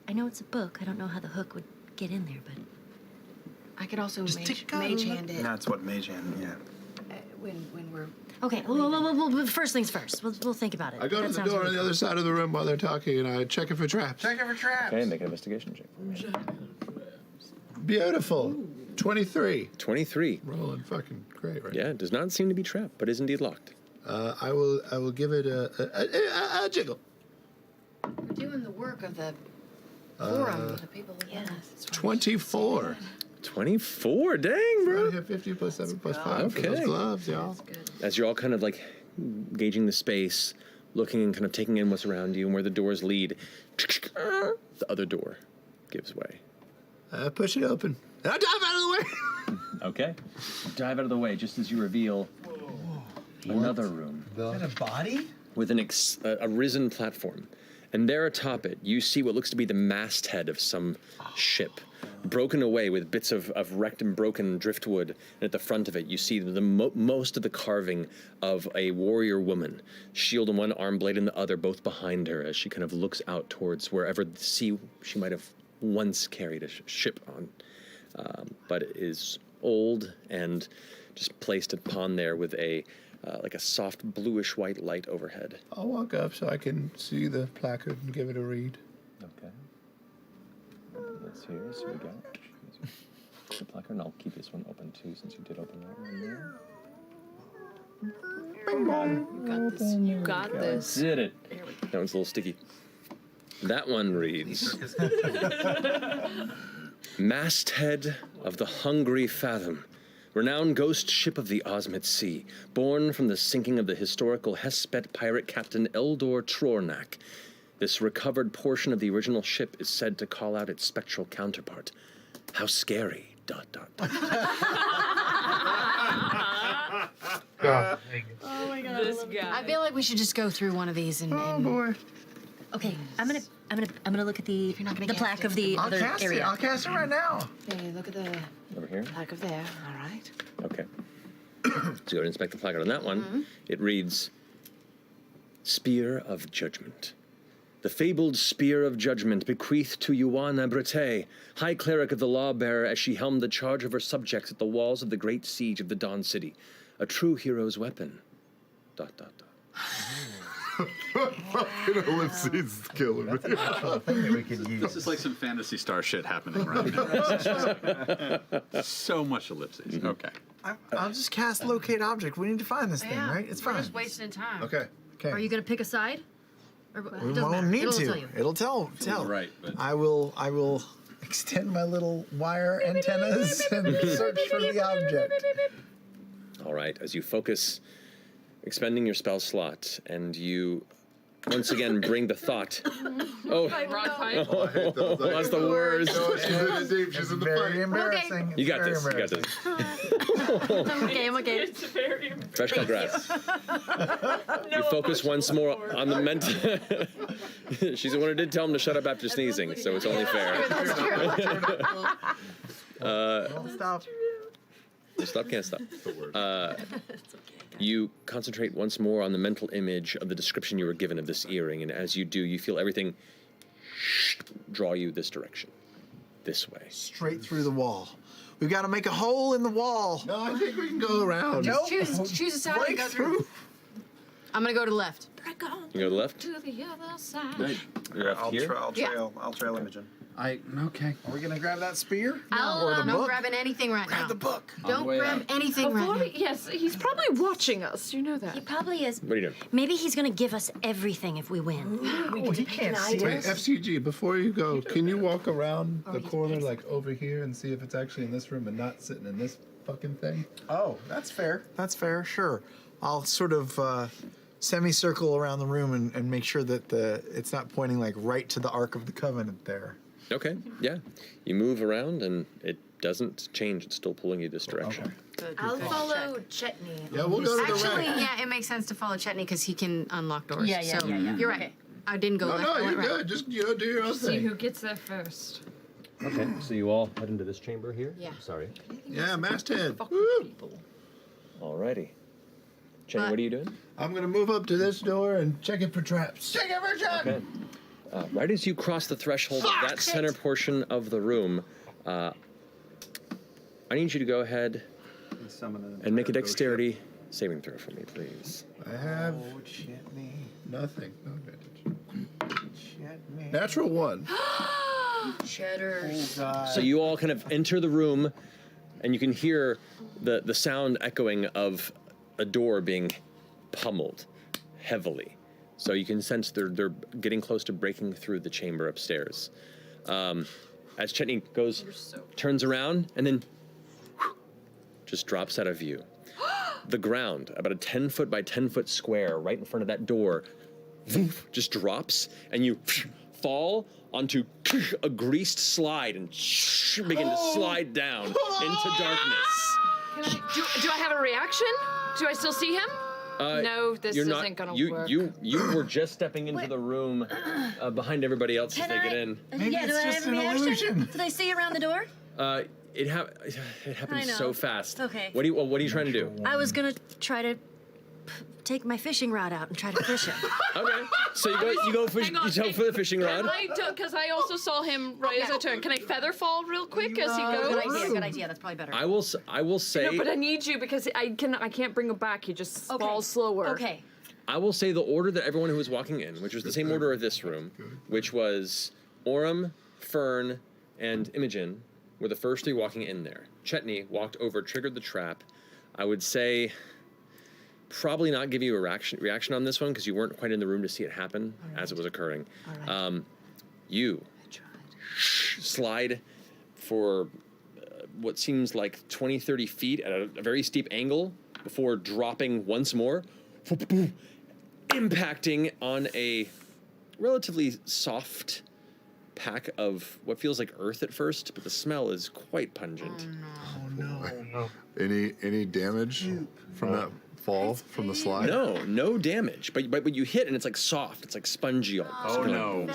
I know it's a book. I don't know how the hook would get in there, but I could also Just mage take a hand it That's what Mage Hand, yeah. when we're. okay. Well, first things first. We'll think about it. I go to That the sounds door on really the cool. other side of the room while they're talking, and I check it for traps. Check it for traps. Okay, make an investigation check. Beautiful. 23. 23. Rolling fucking great, right? Yeah, it does not seem to be trapped, but is indeed locked. I will give it a jiggle. We're doing the work of the forum, the people who run us. 24. 24, dang, bro. I have 50 plus 7 plus 5 for those Okay. gloves, y'all. As you're all kind of like gauging the space, looking and kind of taking in what's around you and where the doors lead, the other door gives way. Push it open. Now dive out of the way. Okay. Dive out of the way just as you reveal another room Is that a body? with a risen platform. And there atop it, you see what looks to be the masthead of some ship, broken away with bits of wrecked and broken driftwood. And at the front of it, you see most of the carving of a warrior woman, shield in one, arm blade in the other, both behind her as she kind of looks out towards wherever the sea she might have once carried a ship on. But it is old and just placed upon there with a like a soft bluish white light overhead. I'll walk up so I can see the placard and give it a read. Okay. Let's hear this. We got the placard, and I'll keep this one open too, since you did open that one there. You got this. You got this. Did it? That one's a little sticky. That one reads: Masthead of the hungry Fathom, renowned ghost ship of the Osmit Sea, born from the sinking of the historical Hespet pirate captain Eldor Trornak. This recovered portion of the original ship is said to call out its spectral counterpart. How scary, ... God. Oh my god. This guy. I feel like we should just go through one of these and. Oh boy. Okay, I'm gonna look at the not gonna the cast plaque it. of the I'll other cast it. area. I'll cast it right now. Okay, look at the Over here? plaque of there. All right. Okay. So go ahead and inspect the placard on that one. It reads, Spear of Judgment. The fabled Spear of Judgment bequeathed to Ioana Brete, High Cleric of the Lawbearer as she helmed the charge of her subjects at the walls of the great siege of the Dawn City. A true hero's weapon. ... Fucking ellipses killing me. Actual thing that we could use. This is like some Fantasy Star shit happening right now. So much ellipses. Okay. I'll just cast locate object. We need to find this thing, Yeah, right? It's we're fine. just wasting time. Okay. Are you going to pick a side? Or, We it doesn't won't matter. need It'll to. tell you. It'll tell. Right, but I will extend my little wire antennas and search for the object. All right, as you focus, expending your spell slot, and you once again bring the thought. Oh, Rock pipe. that's the worst. No, she's in it deep. She's in the Very fight. embarrassing. You got It's this. You very got this. I'm okay. It's very Fresh cut grass. You focus once more on the mental. She's the one who did tell him to shut up after sneezing, so it's only fair. Don't stop. Stop, can't stop. You concentrate once more on the mental image of the description you were given of this earring, and as you do, you feel everything draw you this direction, this way. Straight through the wall. We've got to make a hole in the wall. No, I think we can go around. Nope. Choose a side and Break go through. I'm gonna go to the left. You go to the left? To the other side. Right. You're up here? I'll trail Imogen. Okay. Are we gonna grab that spear? I'll, Or the I'm not book? grabbing anything right Grab now. the book. On the Don't way grab out. anything right now. Yes, he's probably watching us. You know that. He probably is. What are you doing? Maybe he's going to give us everything if we win. Oh, he can't see Wait, us. F.C.G, before you go, can you walk around the corner, like over here, and see if it's actually in this room and not sitting in this fucking thing? Oh, that's fair. That's fair. Sure. I'll sort of semicircle around the room and make sure that it's not pointing like right to the Ark of the Covenant there. Okay, yeah. You move around, and it doesn't change. It's still pulling you this direction. Good. I'll follow Chetney. Yeah, we'll go to the Actually, right. yeah, it makes sense to follow Chetney because he can unlock doors. Yeah. You're right. Okay. I didn't go No, left. no, I you're went right. good. Just, do your own See thing. who gets there first. Okay, so you all head into this chamber here? Yeah. Sorry. Yeah, Masthead. Woo! Alrighty. Jenny, what are you doing? I'm going to move up to this door and check it for traps. Check it for traps. Okay. Right as you cross the threshold of that center portion of the room, I need you to go ahead and make a dexterity saving throw for me, please. I have Oh, Chetney. nothing. No advantage. Chetney. Natural 1. Cheddar. So you all kind of enter the room, and you can hear the sound echoing of a door being pummeled heavily. So you can sense they're getting close to breaking through the chamber upstairs. As Chetney turns around, and then just drops out of view. The ground, about a 10-foot by 10-foot square right in front of that door, just drops, and you fall onto a greased slide and begin to slide down into darkness. Do I have a reaction? Do I still see him? No, this you're isn't gonna work. You were just stepping into the room behind everybody else as they get in. Maybe yeah, it's do I just have a an reaction? illusion. Do they see around the door? It happens know. so fast. Okay. What are you trying to do? I was going to try to take my fishing rod out and try to fish him. Okay. So you go for the fishing rod. Because I also saw him right as I turned. Can I feather fall real quick as he goes? Good idea. That's probably better. I will say. No, but I need you because I can't bring him back. He just falls slower. Okay. I will say the order that everyone who was walking in, which was the same order of this room, which was Orem, Fern, and Imogen, were the first three walking in there. Chetney walked over, triggered the trap. I would say probably not give you a reaction on this one because you weren't quite in the room to see it happen as it was occurring. You slide for what seems like 20, 30 feet at a very steep angle before dropping once more, impacting on a relatively soft pack of what feels like earth at first, but the smell is quite pungent. Oh no. Any damage from that fall from the slide? No damage. But you hit and it's like soft. It's like spongy almost. Oh no.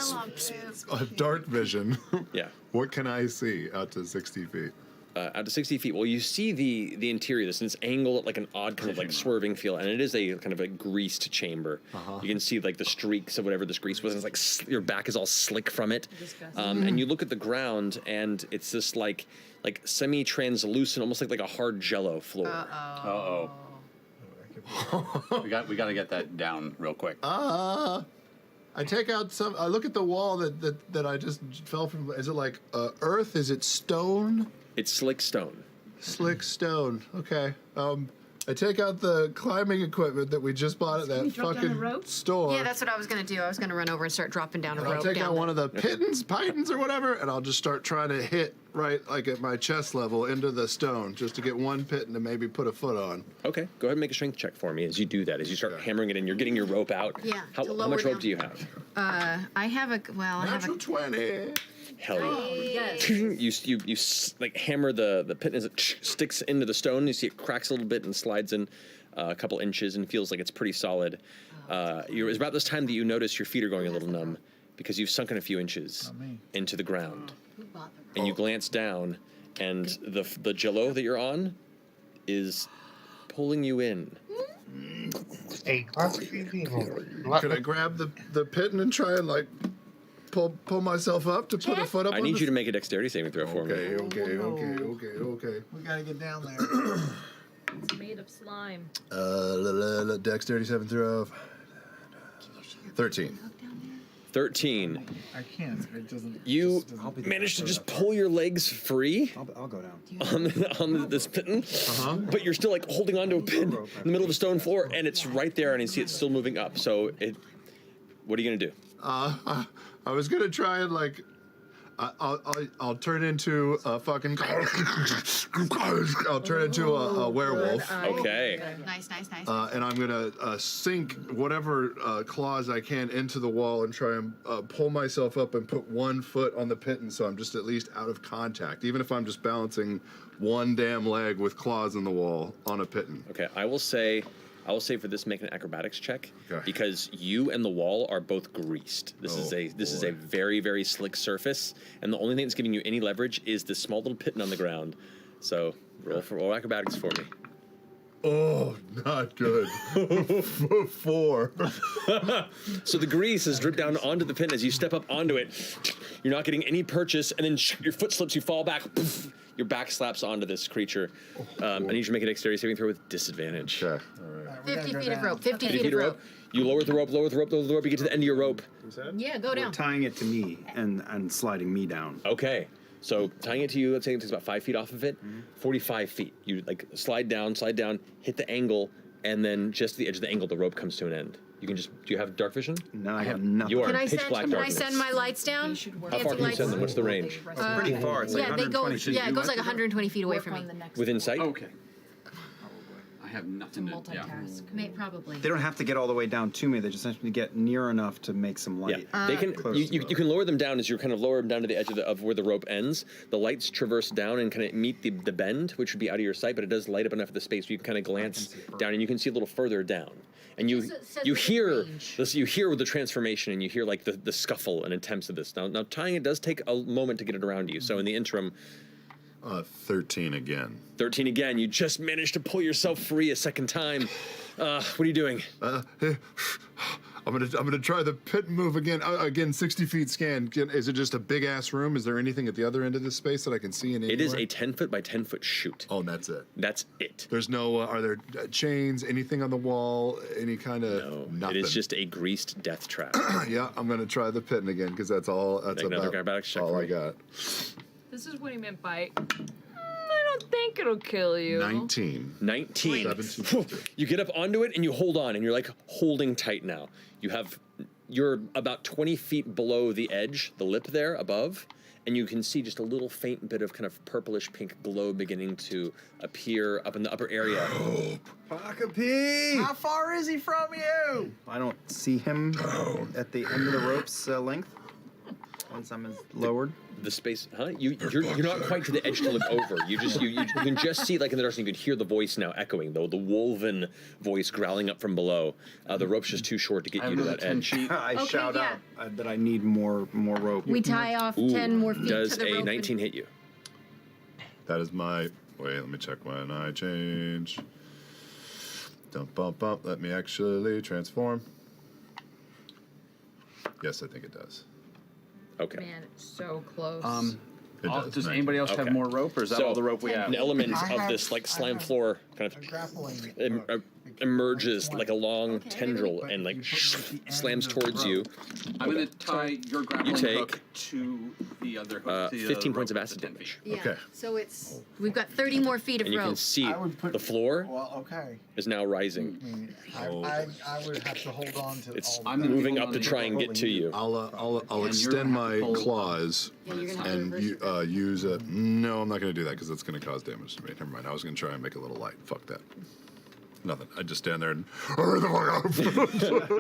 Dark vision. Yeah. What can I see out to 60 feet? Out to 60 feet. Well, you see the interior of this, and it's angled at like an odd kind of like swerving feel, and it is a kind of a greased chamber. You can see like the streaks of whatever this grease was, and it's like your back is all slick from it. And you look at the ground, and it's this like semi-translucent, almost like a hard Jello floor. Uh-oh. we got to get that down real quick. I take out some. I look at the wall that I just fell from. Is it like earth? Is it stone? It's slick stone. Slick stone. Okay. I take out the climbing equipment that we just bought at that fucking store. Yeah, that's what I was gonna do. I was gonna run over and start dropping down a rope. I'll take out one of the pitons or whatever, and I'll just start trying to hit right like at my chest level into the stone, just to get one piton to maybe put a foot on. Okay, go ahead and make a strength check for me as you do that. As you start hammering it in, you're getting your rope out. Yeah. How much rope do you have? I have a Natural 20. Hell yeah. Oh, yes. You like hammer the pit as it sticks into the stone. You see it cracks a little bit and slides in a couple inches and feels like it's pretty solid. It's about this time that you notice your feet are going a little numb because you've sunken a few inches into the ground. And you glance down, and the jello that you're on is pulling you in. Hey, Can I grab the piton and try and like pull myself up to put a foot up? I need you to make a dexterity saving throw for me. Okay. We gotta get down there. It's made of slime. Dexterity saving throw. 13. 13. I can't. It doesn't. You managed to just pull your legs free. I'll go down. on this piton, but you're still like holding onto a pin in the middle of a stone floor, and it's right there, and you see it's still moving up. So what are you gonna do? I was gonna try and like, I'll turn into a fucking. I'll turn into a werewolf. Okay. Nice. And I'm gonna sink whatever claws I can into the wall and try and pull myself up and put one foot on the piton, so I'm just at least out of contact, even if I'm just balancing one damn leg with claws in the wall on a piton. Okay, I will say for this, make an acrobatics check because you and the wall are both greased. This is a very, very slick surface, and the only thing that's giving you any leverage is this small little piton on the ground. So roll acrobatics for me. Oh, not good. 4. So the grease has dripped down onto the pin. As you step up onto it, you're not getting any purchase, and then your foot slips, you fall back, poof, your back slaps onto this creature. I need you to make a dexterity saving throw with disadvantage. Okay. 50 feet of rope. 50 feet of rope. You lower the rope, you get to the end of your rope. Yeah, go down. Tying it to me and sliding me down. Okay. So tying it to you, let's say it takes about 5 feet off of it, 45 feet. You like slide down, hit the angle, and then just to the edge of the angle, the rope comes to an end. You can just, do you have dark vision? No, I have nothing. You are Can I pitch black send darkness. my lights down? How far can you send them? What's the range? It's pretty far. It's like 120 feet. Yeah, it goes like 120 feet away from me. Within sight? Okay. I have nothing to May probably. They don't have to get all the way down to me. They just have to get near enough to make some light. Yeah, they can. You can lower them down as you kind of lower them down to the edge of where the rope ends. The lights traverse down and kind of meet the bend, which would be out of your sight, but it does light up enough of the space where you can kind of glance down and you can see a little further down. And you hear this. You hear the transformation, and you hear like the scuffle and attempts of this. Now tying it does take a moment to get it around you. So in the interim. 13 again. 13 again. You just managed to pull yourself free a second time. What are you doing? I'm gonna try the pit move again. Again, 60 feet scan. Is it just a big ass room? Is there anything at the other end of this space that I can see in anywhere? It is a 10 foot by 10 foot chute. Oh, and that's it. That's it. There's no. Are there chains? Anything on the wall? Any kind of? No. Nothing. It is just a greased death trap. Yeah, I'm gonna try the pit again because that's all. That's another acrobatics check all for I me. got. This is what he meant by, I don't think it'll kill you. 19. 17. You get up onto it and you hold on, and you're like holding tight now. You're about 20 feet below the edge, the lip there above, and you can see just a little faint bit of kind of purplish pink glow beginning to appear up in the upper area. Poc-O-Pea! How far is he from you? I don't see him at the end of the rope's length once I'm lowered. The space, huh? You're not quite to the edge to look over. You can just see, like in the darkness, you can hear the voice now echoing, though the wolven voice growling up from below. The rope's just too short to get you to that edge. I shout out that I need more rope. We tie off 10 more feet Does to the a rope. 19 hit you? That is my. Wait, let me check when I change. Dump, bump, bump. Let me actually transform. Yes, I think it does. Okay. Man, it's so close. Does anybody else have more rope, or is that all the rope we have? An element of this like slime floor kind of emerges like a long tendril and like slams towards you. I'm going to tie your grappling hook to the other hook. 15 points of acid damage. Yeah. Okay. So we've got 30 more feet of And you rope. can see the floor is now rising. I would have to hold on to. It's moving up to try and get to you. I'll extend my claws and use it. No, I'm not going to do that because that's going to cause damage to me. Never mind. I was going to try and make it a little light. Fuck that. Nothing. I just stand there and hurry the fuck up.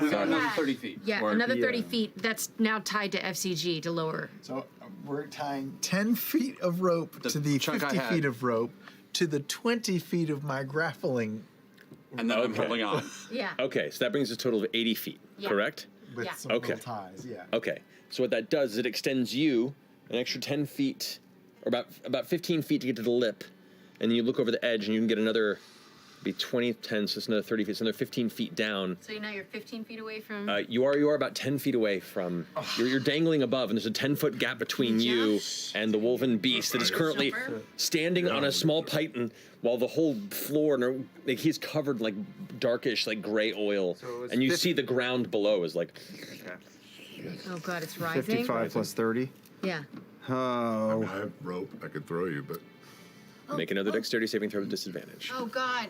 So another 30 feet. Yeah, another 30 feet. That's now tied to FCG to lower. So we're tying 10 feet of rope to the 50 feet of rope to the 20 feet of my grappling. And then I'm pulling on. Yeah. Okay, so that brings a total of 80 feet, correct? With some little ties, yeah. Okay, so what that does is it extends you an extra 10 feet, or about 15 feet to get to the lip, and then you look over the edge and you can get another, be 20, 10, so it's another 30 feet, it's another 15 feet down. So now you're 15 feet away from... You are about 10 feet away from, you're dangling above, and there's a 10-foot gap between you and the wolven beast that is currently standing on a small python while the whole floor, like, he's covered like darkish, like gray oil, and you see the ground below is like... Oh god, it's rising. 55 plus 30. Yeah. Oh. I have rope. I could throw you, but... Make another dexterity saving throw with disadvantage. Oh god.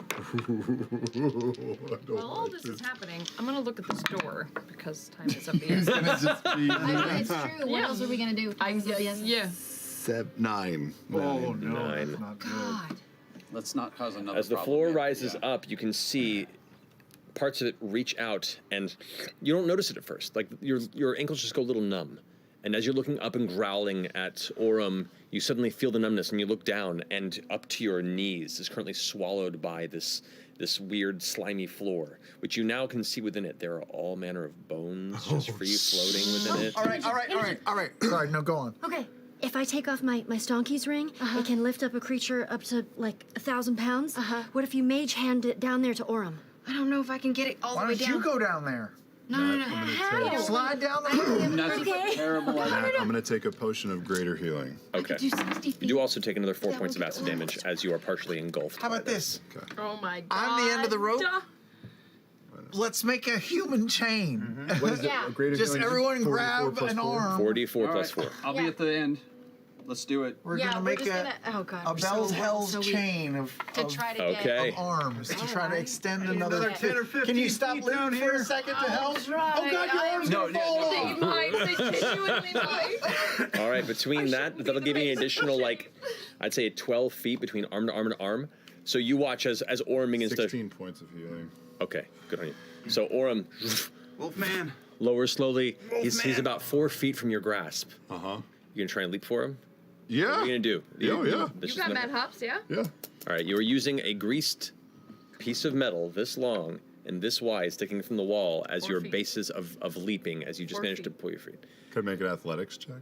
While all this is happening, I'm gonna look at this door because time is of the It's essence. gonna just be It's true. What else are we gonna do? Yeah. 9. Oh, no. 9. That's not good. God. Let's not cause another As the problem floor yet. rises up, you can see parts of it reach out, and you don't notice it at first. Like your ankles just go a little numb. And as you're looking up and growling at Aurum, you suddenly feel the numbness, and you look down, and up to your knees is currently swallowed by this weird slimy floor, which you now can see within it. There are all manner of bones just free floating within it. All right. Sorry, no, go on. Okay, if I take off my stonky's ring, it can lift up a creature up to like 1,000 pounds. What if you mage hand it down there to Aurum? I don't know if I can get it all Why the way don't down. you go down there? No. How? Slide down the road. That's a terrible idea. I'm going to take a potion of greater healing. Okay. Do 60 feet. You do also take another 4 points of acid damage as you are partially engulfed. How about this? Okay. Oh my god. I'm the end of the rope. Let's make a human chain. What is it? A greater Just healing? everyone 44 grab plus an 4? arm. 44 All plus right, 4. I'll be at the end. Let's do it. We're Yeah, gonna we're make just a gonna- oh god. a we're Bell's so- Hell's so we- chain of to try to get Okay. of arms to try to extend another another 10 or 15 Can you stop feet living down for here? a second to help? try. Oh god, your arm's No, gonna fall They off. might. They genuinely might. All right, between that'll give you an additional, like, I'd say 12 feet between arm to arm to arm. So you watch as Aurum begins to... 16 points of healing. Okay, good on you. So Aurum Wolfman. lowers slowly. He's about 4 feet from your grasp. Uh-huh. You gonna try and leap for him? Yeah. What are you gonna do? Yeah. This You is got the- mad hops, yeah? Yeah. All right, you are using a greased piece of metal this long and this wide sticking from the wall as 4 your feet. basis of leaping as you just 4 managed to feet. pull your feet. Could I make an athletics check?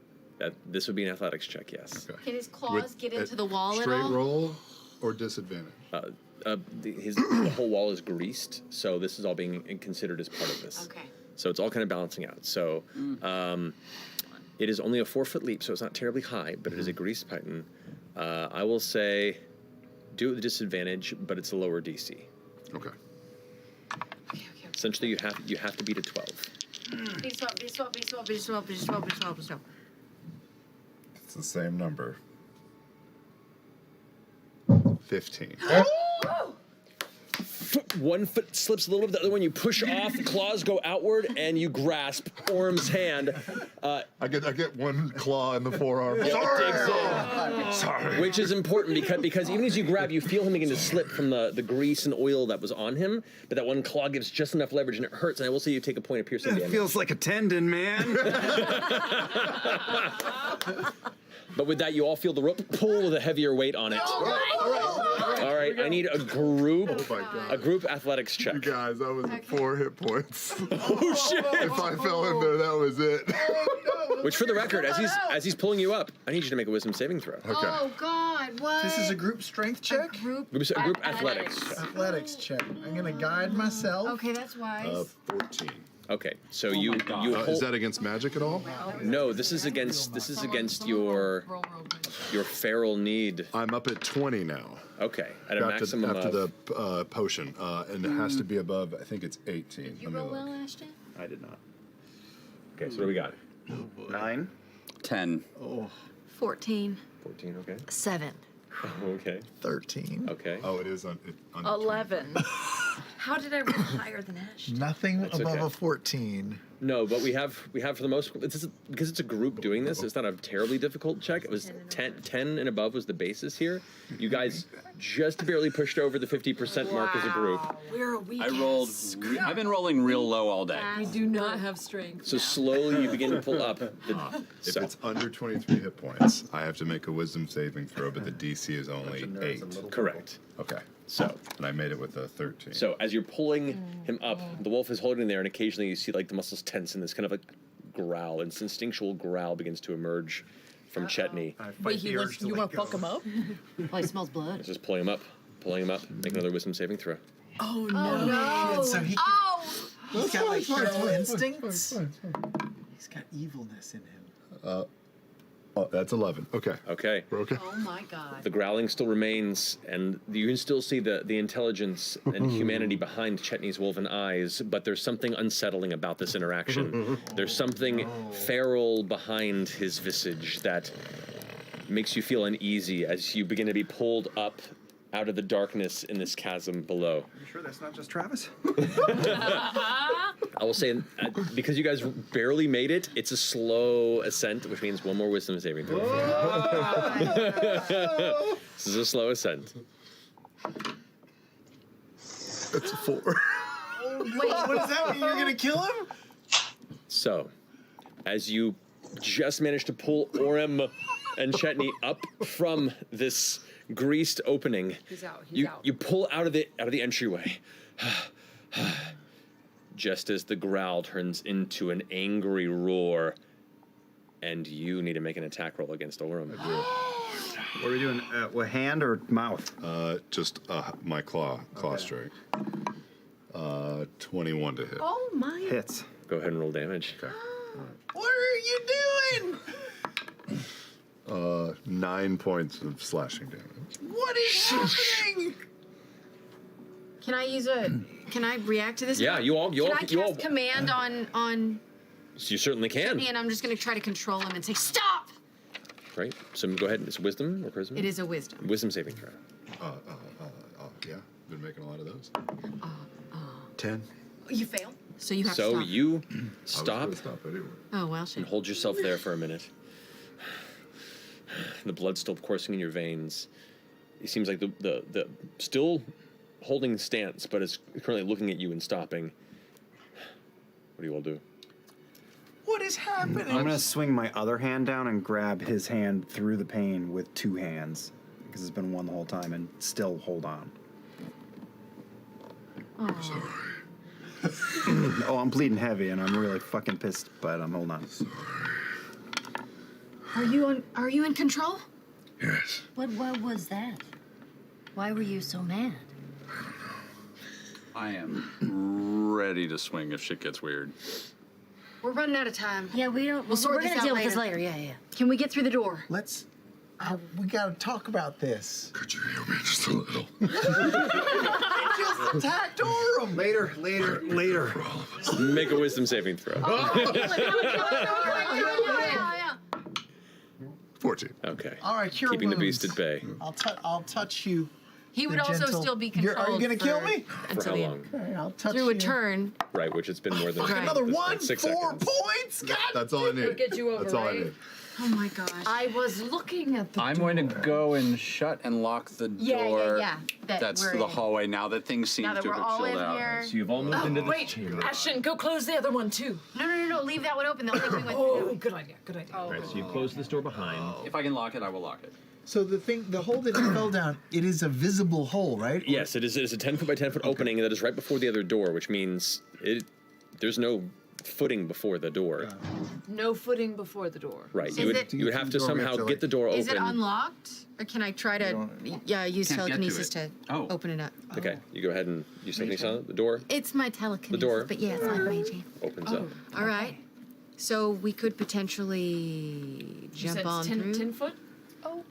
This would be an athletics check, yes. Okay. Can his claws With get a into the wall at straight all? roll or disadvantage? The whole wall is greased, so this is all being considered as part of this. Okay. So it's all kind of balancing out. So it is only a 4-foot leap, so it's not terribly high, but it is a greased python. I will say do it with disadvantage, but it's a lower DC. Okay. Essentially, you have to beat a 12. Be swap. It's the same number. 15. One foot slips a little bit, the other one you push off, the claws go outward, and you grasp Aurum's hand. I get one claw in the forearm. Digs Sorry. in. Sorry. Which is important because even as you grab, you feel him begin to slip from the grease and oil that was on him, but that one claw gives just enough leverage and it hurts, and I will say you take a point of piercing It damage. feels like a tendon, man. But with that, you all feel the rope pull with a heavier weight on it. All right, I need a group athletics check. You guys, I was at 4 hit points. Oh shit! If I fell in there, that was it. Which, for the record, as he's pulling you up, I need you to make a wisdom saving throw. Okay. Oh God! What? This is a group strength check? Group athletics. Athletics check. I'm gonna guide myself. Okay, that's wise. 14. Okay, so you is that against magic at all? No, this is against your feral need. I'm up at 20 now. Okay, at a maximum after of the potion, and it has to be above. I think it's 18. You roll well, Ashton? I did not. Okay, so what do we got? 9. 10. Oh. 14. 14. Okay. 7. Okay. 13. Okay. Oh, it is on 11. How did I roll higher than Ash? Nothing That's above okay. a 14. No, but we have for the most because it's a group doing this. It's not a terribly difficult check. It was 10 and above was the basis here. You guys just barely pushed over the 50% mark as a group. We're a weak I've been rolling real low all day. We do not have strength. So slowly you begin to pull up. If it's under 23 hit points, I have to make a wisdom saving throw, but the DC is only 8. Correct. Okay. So. And I made it with a 13. So as you're pulling him up, the wolf is holding there, and occasionally you see like the muscles tense, and this kind of a growl, and this instinctual growl begins to emerge from Chetney. Wait, you want to fuck him up? Probably smells blood. Just pulling him up, make another wisdom saving throw. Oh no! Oh, so he he's got like evil instincts. He's got evilness in him. Oh, that's 11. Okay. Okay. We're okay. Oh my god. The growling still remains, and you can still see the intelligence and humanity behind Chetney's wolven eyes, but there's something unsettling about this interaction. There's something feral behind his visage that makes you feel uneasy as you begin to be pulled up out of the darkness in this chasm below. You sure that's not just Travis? I will say, because you guys barely made it, it's a slow ascent, which means one more wisdom saving throw. This is a slow ascent. It's a 4. Wait, what does that mean? You're going to kill him? So, as you just managed to pull Orem and Chetney up from this greased opening, He's out. you pull out of the entryway. Just as the growl turns into an angry roar, and you need to make an attack roll against Orem. What are we doing? With hand or mouth? Just my claw strike. 21 to hit. Oh my. Hits. Go ahead and roll damage. Okay. What are you doing? 9 points of slashing damage. What is happening? Can I react to this? Yeah, you all. Can I cast command on You certainly can. and I'm just going to try to control him and say, stop! Right. So go ahead. It's wisdom or charisma. It is a wisdom. Wisdom saving throw. Yeah, been making a lot of those. 10. You fail. So you have to So stop. you I stop was gonna stop anyway. Oh, well, shit. and hold yourself there for a minute. The blood's still coursing in your veins. It seems like the still holding stance, but is currently looking at you and stopping. What do you all do? What is happening? I'm gonna swing my other hand down and grab his hand through the pain with 2 hands, because it's been one the whole time, and still hold on. Oh, I'm bleeding heavy, and I'm really fucking pissed, but I'm holding on. Are you in control? Yes. What was that? Why were you so mad? I am ready to swing if shit gets weird. We're running out of time. Yeah, we don't. We'll sort we're this gonna out deal with this later. later. Yeah. Can we get through the door? Let's. We gotta talk about this. Could you heal me just a little? Just attacked Orem. Later. Make a wisdom saving throw. 14. Okay. All right, cure Keeping the wounds. beast at bay. I'll touch you. He would The also gentle- still be Are you controlled. gonna kill me? For Until how the long? Okay, I'll touch through you. a turn. Right, which it's been more than Right. Another that's one. 6 4 seconds. points. God. That's all I need. Get you over, That's all I right? need. Oh my gosh. I was looking at the I'm going to go and shut and lock the door. Yeah. That's we're the in. hallway now that things seem Now that to we're have all chilled in out. here. So you've all moved into this Wait, chamber. Ashton, go close the other one too. No. Leave that one open. They'll think we went Oh, through. good idea. All right, so you close this door behind. If I can lock it, I will lock it. So the hole that it fell down, it is a visible hole, right? Yes, it is a 10 foot by 10 foot opening that is right before the other door, which means there's no footing before the door. No footing before the door. Right. Is You would it- you would have to somehow get the door open. Is it unlocked? Or can I try to use Can't get to telekinesis it. to open it up? Okay, you go ahead and use telekinesis on it. The door It's my telekinesis, door. but yeah, it's not magic. opens up. All right. So we could potentially You jump said on 10, through. 10 foot?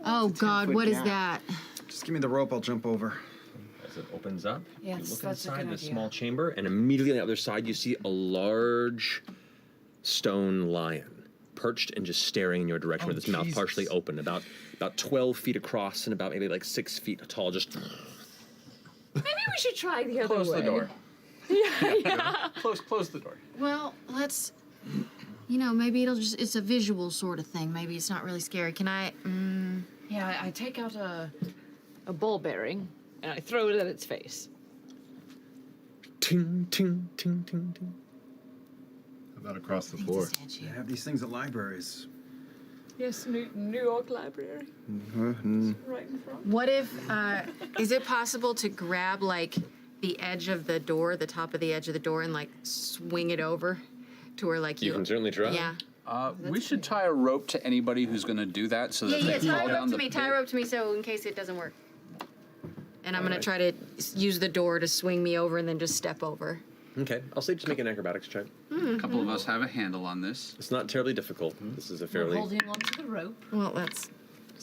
Oh God, what is that? Just give me the rope, I'll jump over. As it opens up, Yes, you look that's a inside good this idea. small chamber, and immediately on the other side, you see a large stone lion perched and just staring in your direction with its mouth partially open, about 12 feet across and about maybe like 6 feet tall. Just Maybe we should try the other Close way. the door. Yeah. Close the door. Well, let's. Maybe it's a visual sort of thing. Maybe it's not really scary. Can I? Yeah, I take out a ball bearing and I throw it at its face. ting, ting, ting, ting, ting. How about across the floor? They have these things at libraries. Yes, New York Library. Right in front. What if? Is it possible to grab like the edge of the door, the top of the edge of the door, and like swing it over to where like You can certainly try. Yeah. We should tie a rope to anybody who's going to do that so that Yeah, they tie fall a rope down to the me. Tie a pit. rope to me, so in case it doesn't work. And I'm gonna try to use the door to swing me over, and then just step over. Okay, I'll say just make an acrobatics check. A couple of us have a handle on this. It's not terribly difficult. This is a fairly. Holding onto the rope. Well, that's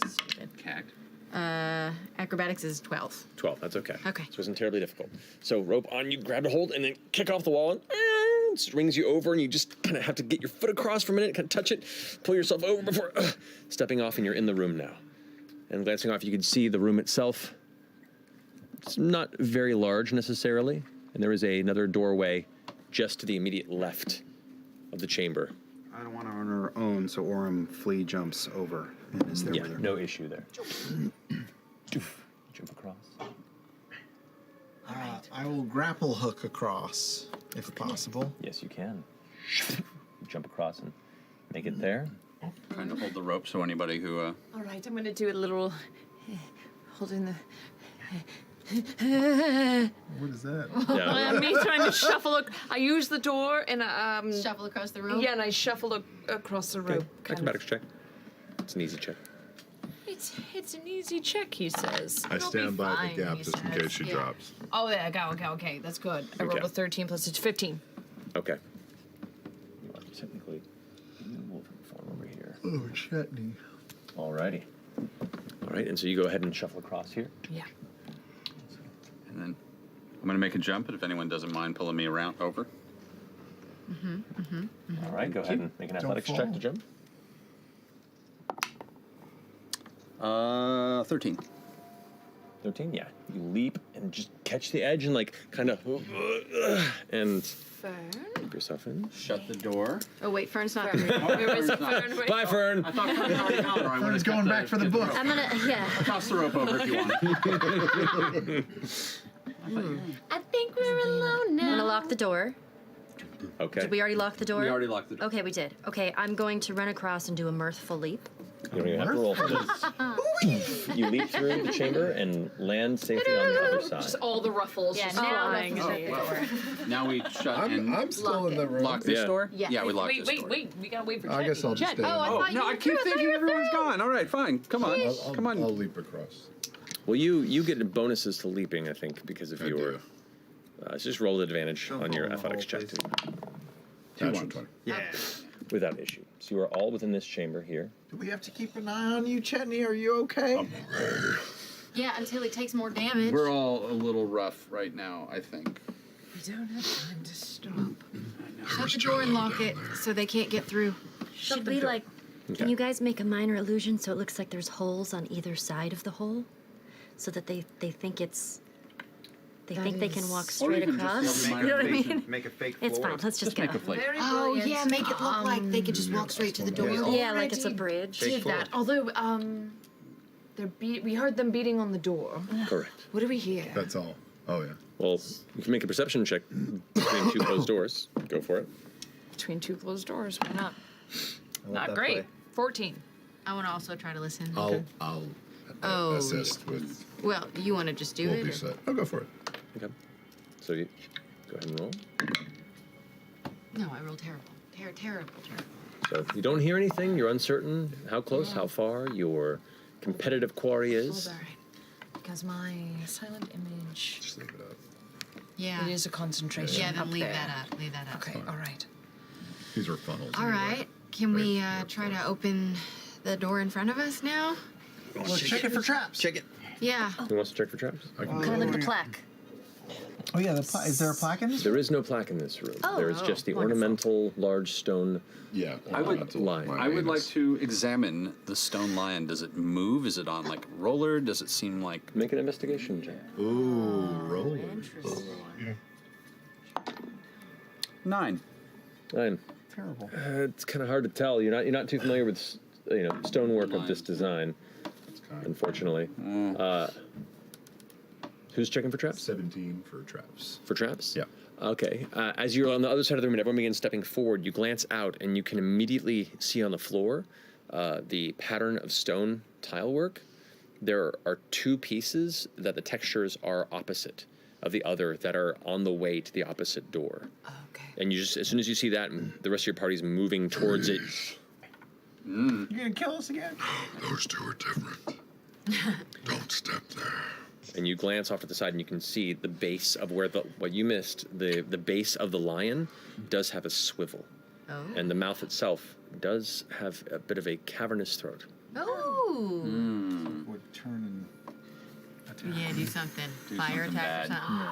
stupid. Cacked. Acrobatics is 12. 12, that's okay. Okay. So it isn't terribly difficult. So rope on, you grab a hold and then kick off the wall and swings you over, and you just kind of have to get your foot across for a minute, kind of touch it, pull yourself over before stepping off, and you're in the room now. And glancing off, you can see the room itself. It's not very large necessarily, and there is another doorway just to the immediate left of the chamber. I don't want to on our own, so Orem flea jumps over and is there Yeah, with her. no issue there. Jump across. I will grapple hook across, if possible. Yes, you can. Jump across and make it there. Trying to hold the rope so anybody who... All right, I'm gonna do a little holding the. What is that? Me trying to shuffle. I use the door and Shuffle across the room? Yeah, and I shuffle across the rope. kind of. Acrobatics check. It's an easy check. It's an easy check, he says. I stand by the gap just in case she drops. Oh, there I go. Okay, that's good. I rolled Okay. a 13 plus it's 15. Okay. You are technically in the wolven form over here. Oh, chutney. Alrighty. Alright, and so you go ahead and shuffle across here. Yeah. And then I'm going to make a jump, and if anyone doesn't mind pulling me around over. Alright, go ahead and make an athletics check fall. to jump. 13. 13, yeah. You leap and just catch the edge and like kind of and Fern. keep yourself in. Shut the door. Oh, wait, Fern's not. Where is Fern? Wait. Bye, Fern. I thought Fern was already down there. I Fern's going back for the book. I'm gonna, yeah. Toss the rope over if you want. I think we're alone now. I'm gonna lock the door. Okay. Did we already lock the door? We already locked the door. Okay, we did. Okay, I'm going to run across and do a mirthful leap. You don't even have to roll for this. You leap through the chamber and land safely on the other side. Just all the ruffles. Yeah, just now flying. let's shut the door. Now we shut and I'm still in the room. lock this Yeah. door? Yeah. Yeah, we locked this door. Wait. We gotta wait for I guess I'll just stay. Oh, I Oh, thought no, you I were keep through. thinking everyone's gone. All right, fine. Come on. Come on. I'll leap across. Well, you get bonuses to leaping, I think, because of I your. do. So just roll the advantage Don't on your fall in the athletics hole, check please. Natural 20. Yeah. without issue. So you are all within this chamber here. Do we have to keep an eye on you, Chetney? Are you okay? Yeah, until he takes more damage. We're all a little rough right now, I think. We don't have time to stop. Shut the door and lock it so they can't get through. Should we, like, can you guys make a minor illusion so it looks like there's holes on either side of the hole? So that they think it's... They think they can walk straight across? You know what I mean? Make a fake It's floor. fine, let's just Make go. a flake. Oh, yeah, make it look like they could just walk straight to the door. Yeah, like it's a bridge. Did that. Although, we heard them beating on the door. Correct. What do we hear? That's all. Oh, yeah. Well, you can make a perception check between two closed doors. Go for it. Between two closed doors, why not? I'll let Not that great. play. 14. I want to also try to listen. I'll Oh, assist with. Well, you want to just do We'll it? be or- set. I'll go for it. Okay. So you go ahead and roll. No, I rolled terrible. Terrible. So you don't hear anything. You're uncertain how close, how far your competitive quarry is. All right. Because my silent image. Just leave it up. Yeah. It is a concentration. Yeah, then up leave there. that up. Leave that up. Okay, all right. These are funnels. All right. Can we try to open the door in front of us now? Well, check it for traps. Check it. Yeah. Who wants to check for traps? Can I look at the plaque? Oh yeah, is there a plaque in this? There is no plaque in this room. There is just the ornamental large stone. Yeah. I would lion. I would like to examine the stone lion. Does it move? Is it on like roller? Does it seem like? Make an investigation check. Ooh, roller. Yeah. 9. Terrible. It's kind of hard to tell. You're not too familiar with stonework of this design, unfortunately. Who's checking for traps? 17 for traps. For traps? Yeah. Okay. As you're on the other side of the room and everyone begins stepping forward, you glance out and you can immediately see on the floor the pattern of stone tile work. There are 2 pieces that the textures are opposite of the other that are on the way to the opposite door. Okay. And you just, as soon as you see that, the rest of your party's moving towards it. You're gonna kill us again? Those 2 are different. Don't step there. And you glance off to the side and you can see the base of where what you missed, the base of the lion does have a swivel. Oh. And the mouth itself does have a bit of a cavernous throat. Oh. Would turn and Yeah, do something. Fire something attack or bad. something.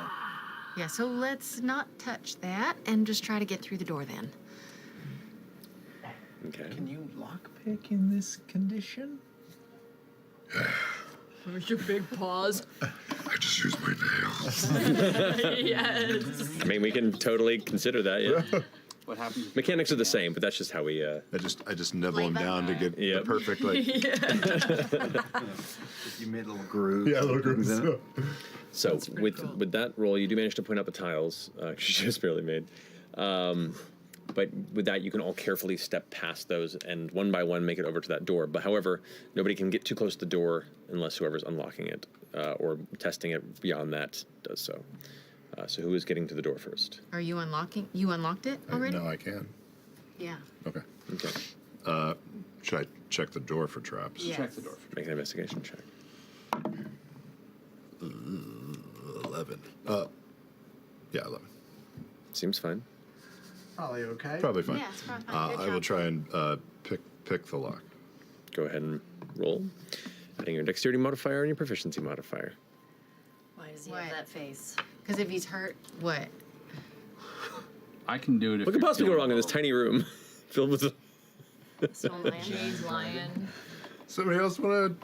Yeah, so let's not touch that and just try to get through the door then. Okay. Can you lockpick in this condition? Where's your big paws? I just used my nails. Yes. I mean, we can totally consider that, yeah. What happens? Mechanics are the same, but that's just how we, I just nibble them down to get Yep. the perfect, like, You made little grooves. yeah, little grooves. in it. So with that roll, you do manage to point out the tiles. She just barely made. But with that, you can all carefully step past those and one by one make it over to that door. But however, nobody can get too close to the door unless whoever's unlocking it or testing it beyond that does so. So who is getting to the door first? Are you unlocking? You unlocked it already? No, I can. Yeah. Okay. Okay. Should I check the door for traps? Yes. Check the door. Make an investigation check. 11. Yeah, 11. Seems fine. Probably okay. Probably fine. Yeah, it's probably fine. Good I will job. try and pick the lock. Go ahead and roll. Adding your dexterity modifier and your proficiency modifier. Why does he What? have that face? Because if he's hurt, what? I can do it. If What could you're possibly go feeling wrong in this low. tiny room filled with... Stone lion. Jade lion. Somebody else want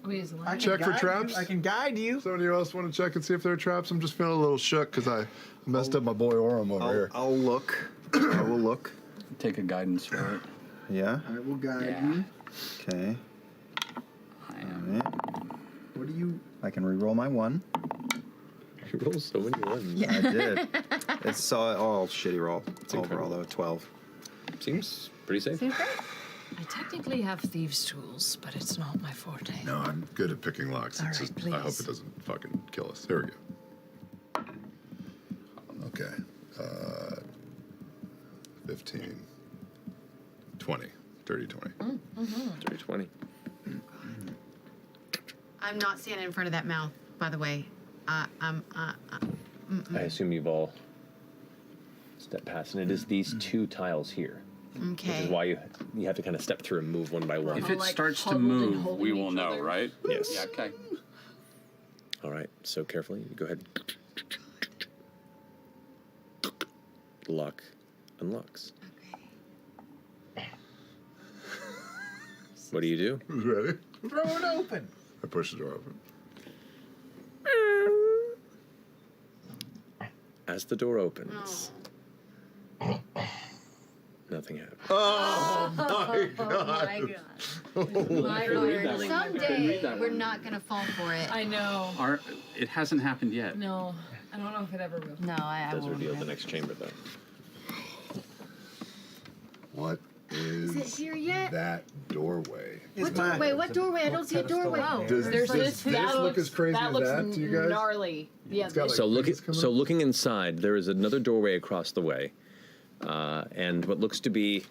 Wait, is I lion? can Check for guide traps? you. I can guide you. to? Somebody else want to check and see if there are traps? I'm just feeling a little shook because I messed up my boy Orem over here. I'll look. I will look. Take a guidance for it. Yeah. I will guide Yeah. you. Okay. I am. What do you? I can re-roll my 1. You roll so many ones. I did. It's all shitty roll. Overall though, 12. Seems pretty safe. I technically have thieves' tools, but it's not my forte. No, I'm good at picking locks. All It's right, just, I hope please. it doesn't fucking kill us. There we go. Okay. 15. 20. Dirty 20. Dirty 20. I'm not standing in front of that mouth, by the way. I assume you've all stepped past, and it is these 2 tiles here. Which is Okay. why you have to kind of step through and move one by one. If it like, starts to huddled and move, holding we will each know, other. right? Yes. Yeah. Okay. All right. So carefully, you go ahead. The lock unlocks. Okay. What do you do? Who's ready? Throw it open. I push the door open. As the door opens, nothing happens. Oh my god. My God. Someday we're not gonna fall for it. I know. It hasn't happened yet. No, I don't know if it ever will. No, I Does won't. reveal the next chamber, though. What Is it here yet? that doorway? What doorway? What doorway? I don't see a doorway. Does There's this that look as crazy that as looks that to you guys? gnarly. Yeah. It's got, like, So wings coming up? looking inside, there is another doorway across the way. and what looks to be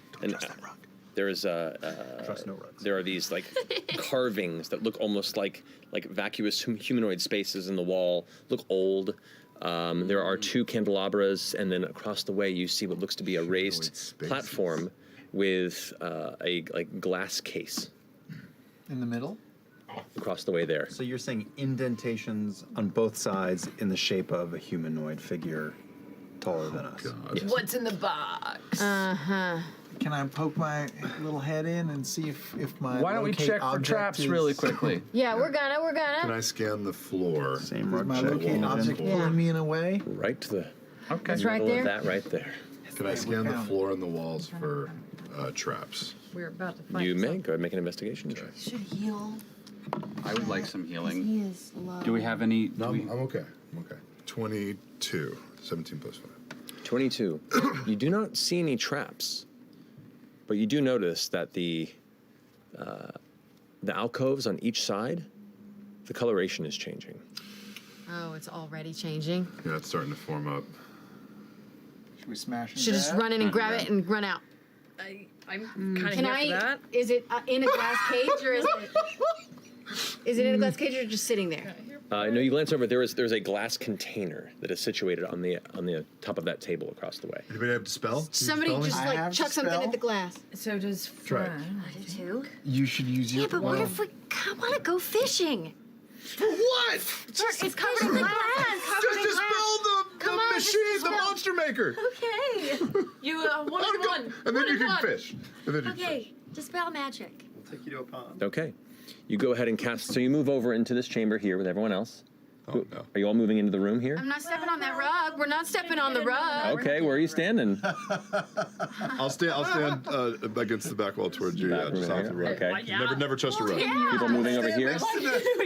there is there are these like carvings that look almost like vacuous humanoid spaces in the wall. Look old. There are 2 candelabras, and then across the way you see what looks to be a raised platform with a glass case in the middle. Across the way there. So you're saying indentations on both sides in the shape of a humanoid figure taller than us. Yes. What's in the box? Can I poke my little head in and see if my Why don't we locate check for object traps is- really quickly? Yeah, we're gonna. Can I scan the floor? Same Is rug my check. locate object pulling me in a way? Right to the It's right middle there. of that right there. Can I scan the floor and the walls for traps? We're about to fight. You may go ahead and make an investigation check. Should heal. I would like some healing. He is low. Do we have any? No, I'm okay. I'm okay. 22. 17 plus 5. 22. You do not see any traps, but you do notice that the alcoves on each side, the coloration is changing. Oh, it's already changing. Yeah, it's starting to form up. Should we smash it? Should just run in and grab it and run out. I'm kind of Can here I? for that. Is it in a glass cage or is it? Is it in a glass cage or just sitting there? No, you glance over. There's a glass container that is situated on the top of that table across the way. Anybody have dispel? Somebody just like chuck something at the glass. So does Try it. Fran. I do too. You should use your. Yeah, but what if we want to go fishing? For what? It's covered in glass. Just dispel the machine, the monster maker. Okay. You one on one. And then you can fish. And then you Okay. Dispel magic. We'll take you to a pond. Okay. You go ahead and cast. So you move over into this chamber here with everyone else. Oh, no. Are you all moving into the room here? I'm not stepping on that rug. We're not stepping on the rug. Okay, where are you standing? I'll stand against the back wall towards you. Yeah, just off the rug. Okay. Never trust a rug. People moving over here.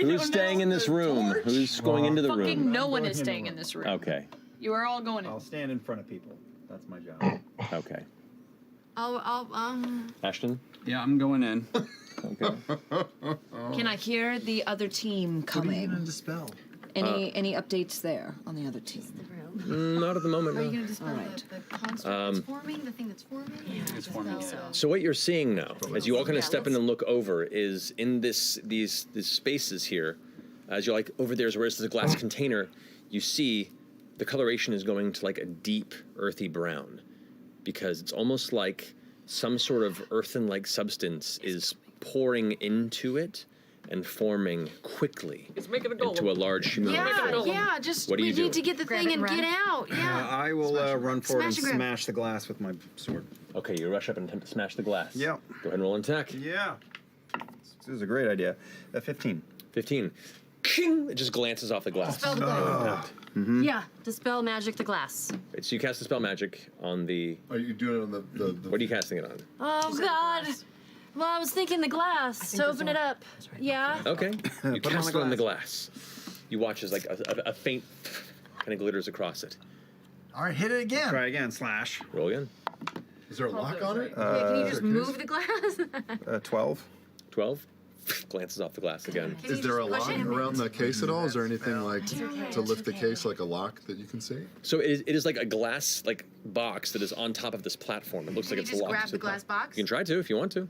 Who's staying in this room? Who's going into the Fucking room? no one is staying in this room. Okay. You are all going in. I'll stand in front of people. That's my job. Okay. I'll Ashton? Yeah, I'm going in. Okay. Can I hear the other team What are you coming? gonna dispel? Any updates there on the other team? Not at the moment, Are you no. going to dispel the construct that's forming, the thing that's forming? It's forming. So what you're seeing now, as you all kind of step in and look over, is in these spaces here, as you're like, over there's where there's a glass container, you see the coloration is going to like a deep earthy brown, because it's almost like some sort of earthen-like substance is pouring into it and forming quickly into a large humanoid. Yeah, just What do we you do? need to get the thing and get out. Yeah. I will run forward and Smash and grab. smash the glass with my sword. Okay, you rush up and attempt to smash the glass. Yep. Go ahead and roll an attack. Yeah. This is a great idea. 15. 15. King! It just glances off the glass. Dispel the glass. Yeah, dispel magic the glass. So you cast the spell magic on the... Are you doing it on the What are you casting it on? Oh, God. Well, I was thinking the glass to open it up. Yeah. Okay. You Put it on cast the it on the glass. You watch as like a faint kind of glitters across it. All right, hit it again. Try again. Slash. Roll again. Is there a lock on it? Yeah, can you just move the glass? 12. 12. Glances off the glass again. Is there a lock around the case at all? Is there anything like to lift the case, like a lock that you can see? So it is like a glass like box that is on top of this platform. It looks like Can it's you just locked. grab to the glass box? You can try to if you want to.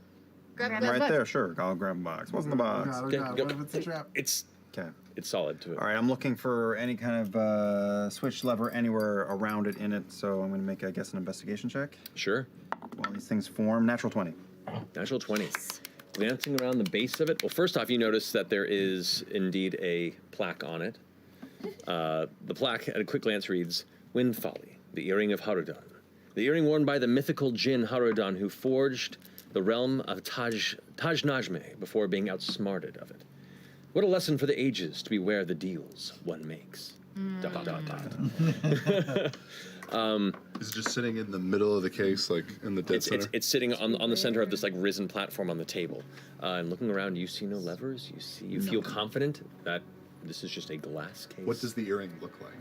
Grab the Right glass box. there, sure. I'll grab a box. What's in the box? God, Okay, God, go. what if it's a trap? It's Okay. solid to it. All right, I'm looking for any kind of switch lever anywhere around it in it, so I'm going to make, I guess, an investigation check. Sure. While these things form. Natural 20. Natural 20. Glancing around the base of it. Well, first off, you notice that there is indeed a plaque on it. The plaque, at a quick glance, reads, Wind Folly, the earring of Harudan. The earring worn by the mythical Jinn Harudan who forged the realm of Taj Najme before being outsmarted of it. What a lesson for the ages to beware the deals one makes. ... Is it just sitting in the middle of the case, like in the dead center? It's sitting on the center of this like risen platform on the table, and looking around, you see no levers. You feel confident that this is just a glass case. What does the earring look like?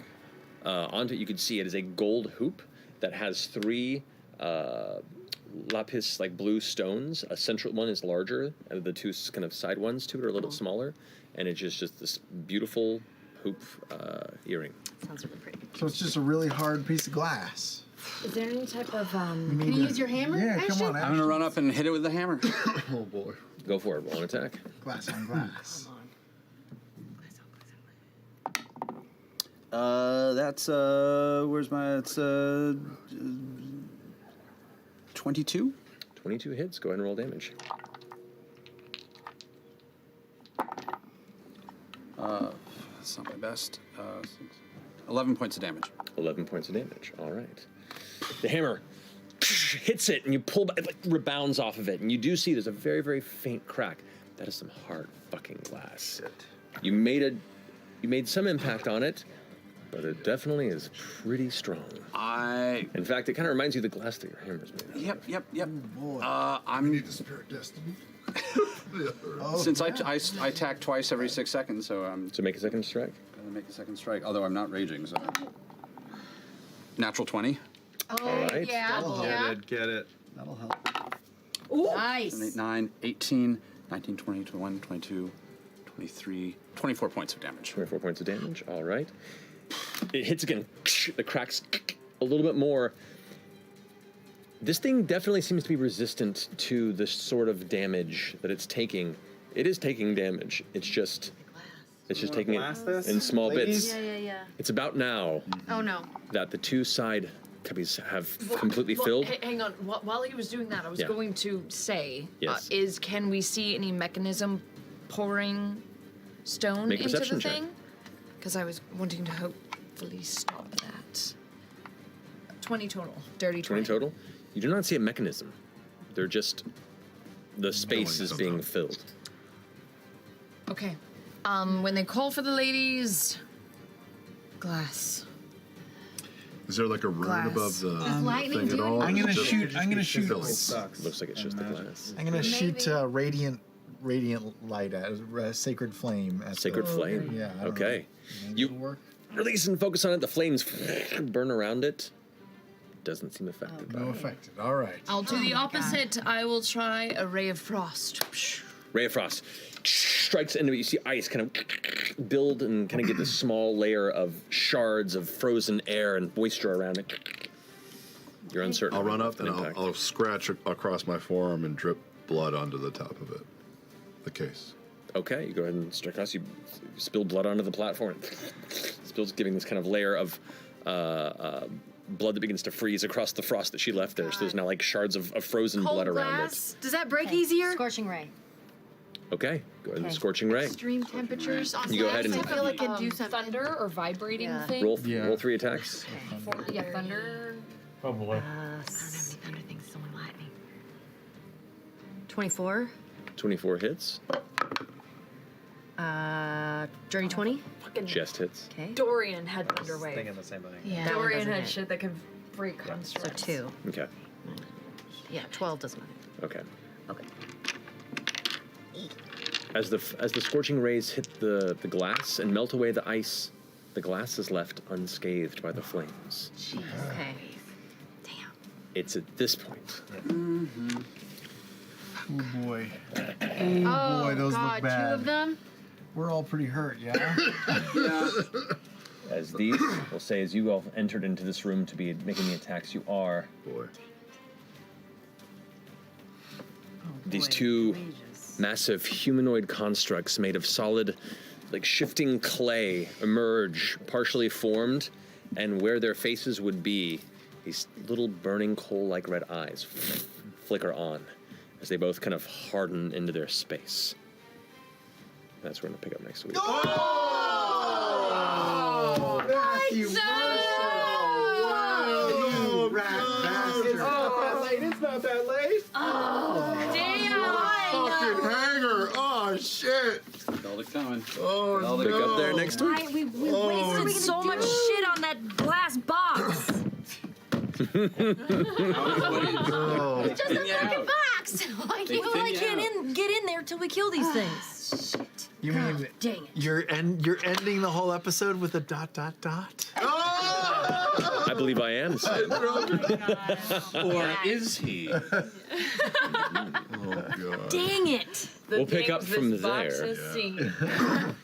Onto it, you can see it is a gold hoop that has 3 lapis like blue stones. A central one is larger, and the 2 kind of side ones to it are a little smaller, and it's just this beautiful hoop earring. Sounds really pretty. So it's just a really hard piece of glass. Is there any type of Can you use your hammer? Yeah, come on. I'm gonna run up and hit it with the hammer. Oh boy. Go for it. Roll an attack. Glass on glass. That's where's my? It's 22. 22 hits. Go ahead and roll damage. That's not my best. 11 points of damage. 11 points of damage. All right. The hammer hits it, and you pull back. It like rebounds off of it, and you do see there's a very, very faint crack. That is some hard fucking glass. You made some impact on it, but it definitely is pretty strong. In fact, it kind of reminds you of the glass that your hammer's made of. Yep. Oh, boy. I'm. Need the spirit destiny. Since I attack twice every 6 seconds, so I'm. So make a second strike. Gonna make a second strike. Although I'm not raging, so. Natural 20. Oh, All right. yeah. Get it. That'll help. Ooh. 7, Nice. 8, 9, 18, 19, 20, 21, 22, 23, 24 points of damage. 24 points of damage. All right. It hits again. The cracks a little bit more. This thing definitely seems to be resistant to the sort of damage that it's taking. It is taking damage. It's just taking it in small bits. Yeah. It's about now Oh no. that the two side cubbies have completely filled. Hang on. While he was doing that, I was Yeah. going to say, Yes. can we see any mechanism pouring stone Make a into the perception check. thing? Because I was wanting to hopefully stop that. 20 total. Dirty 20. 20 total. You do not see a mechanism. They're just the space is being filled. Okay. When they call for the ladies, glass. Is there like a rune Glass. above the lightning thing at do all? I'm gonna Just- shoot. I'm gonna shoot. Looks like it's just the glass. I'm gonna shoot radiant light at sacred flame. At Sacred flame. Yeah. I don't Okay. know. Maybe You it'll work. release and focus on it. The flames burn around it. Doesn't seem affected by No it. affected. All right. I'll do the opposite. I will try a ray of frost. Ray of frost strikes into it. You see ice kind of build and kind of get this small layer of shards of frozen air and moisture around it. You're uncertain. I'll run of up and impact. I'll scratch across my forearm and drip blood onto the top of it. The case. Okay, you go ahead and strike across. You spill blood onto the platform. Spills, giving this kind of layer of blood that begins to freeze across the frost that she left there. So there's now like shards of frozen Cold blood around glass. Does that break easier? Scorching ray. it. Okay, go ahead and scorching ray. Extreme temperatures on You go ahead glass. and- I feel like it do something. Thunder or vibrating thing? Roll 3 attacks. Yeah, thunder. Oh boy. I don't have any thunder things. Someone lightning. 24. 24 hits. Dirty 20. Just hits. Okay. Dorian had thunder wave. Thinking the same thing. Yeah. That one Dorian doesn't had hit. shit that could break So constructs. 2. Okay. Yeah, 12 doesn't hit. Okay. Okay. As the scorching rays hit the glass and melt away the ice, the glass is left unscathed by the flames. Jeez. Okay. It's at this point. Oh boy. Oh boy, those God, look bad. 2 of them. We're all pretty hurt, yeah. As these, we'll say, as you all entered into this room to be making the attacks, you are. Boy. These two massive humanoid constructs made of solid, like shifting clay emerge, partially formed, and where their faces would be, these little burning coal-like red eyes flicker on as they both kind of harden into their space. That's where we're going to pick up next week. Oh, Matthew Oh, rat bastard. It's not that late. Oh, Fucking hanger. Oh, shit. Felt it coming. Oh, Felt it Pick coming. up there next week. We wasted so much shit on that glass box. It's just a fucking box. Why You can't really can't get in there till we kill these things. Shit. You mean Dang it. you're ending the whole episode with a ... I believe I am, Sam. Or is he? Oh, God. Dang it. We'll pick up from there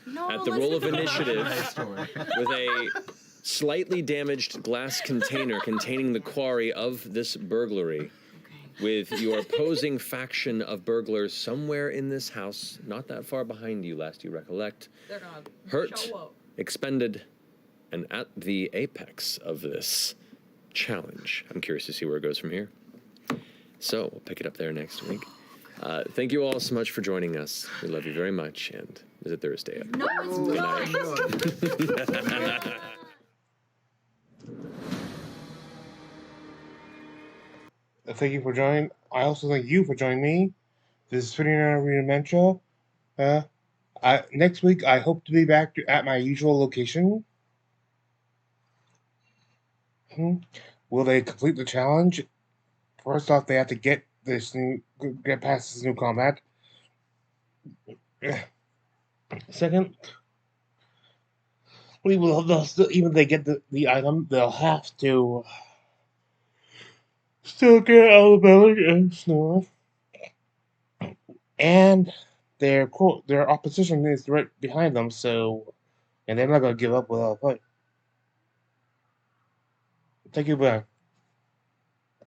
No, at the roll of initiative with a slightly damaged glass container containing the quarry of this burglary, with your opposing faction of burglars somewhere in this house, not that far behind you, last you recollect. They're gonna Hurt, show up. expended, and at the apex of this challenge. I'm curious to see where it goes from here. So we'll pick it up there next week. Thank you all so much for joining us. We love you very much, and is it Thursday? No, it's not. Thank you for joining. I also thank you for joining me. This is 29 Dementia. Next week, I hope to be back at my usual location. Will they complete the challenge? First off, they have to get past this new combat. Second, they'll still, even if they get the item, they'll have to still get out of the belly and snore. And their opposition is right behind them, and they're not gonna give up without a fight. Thank you, bye.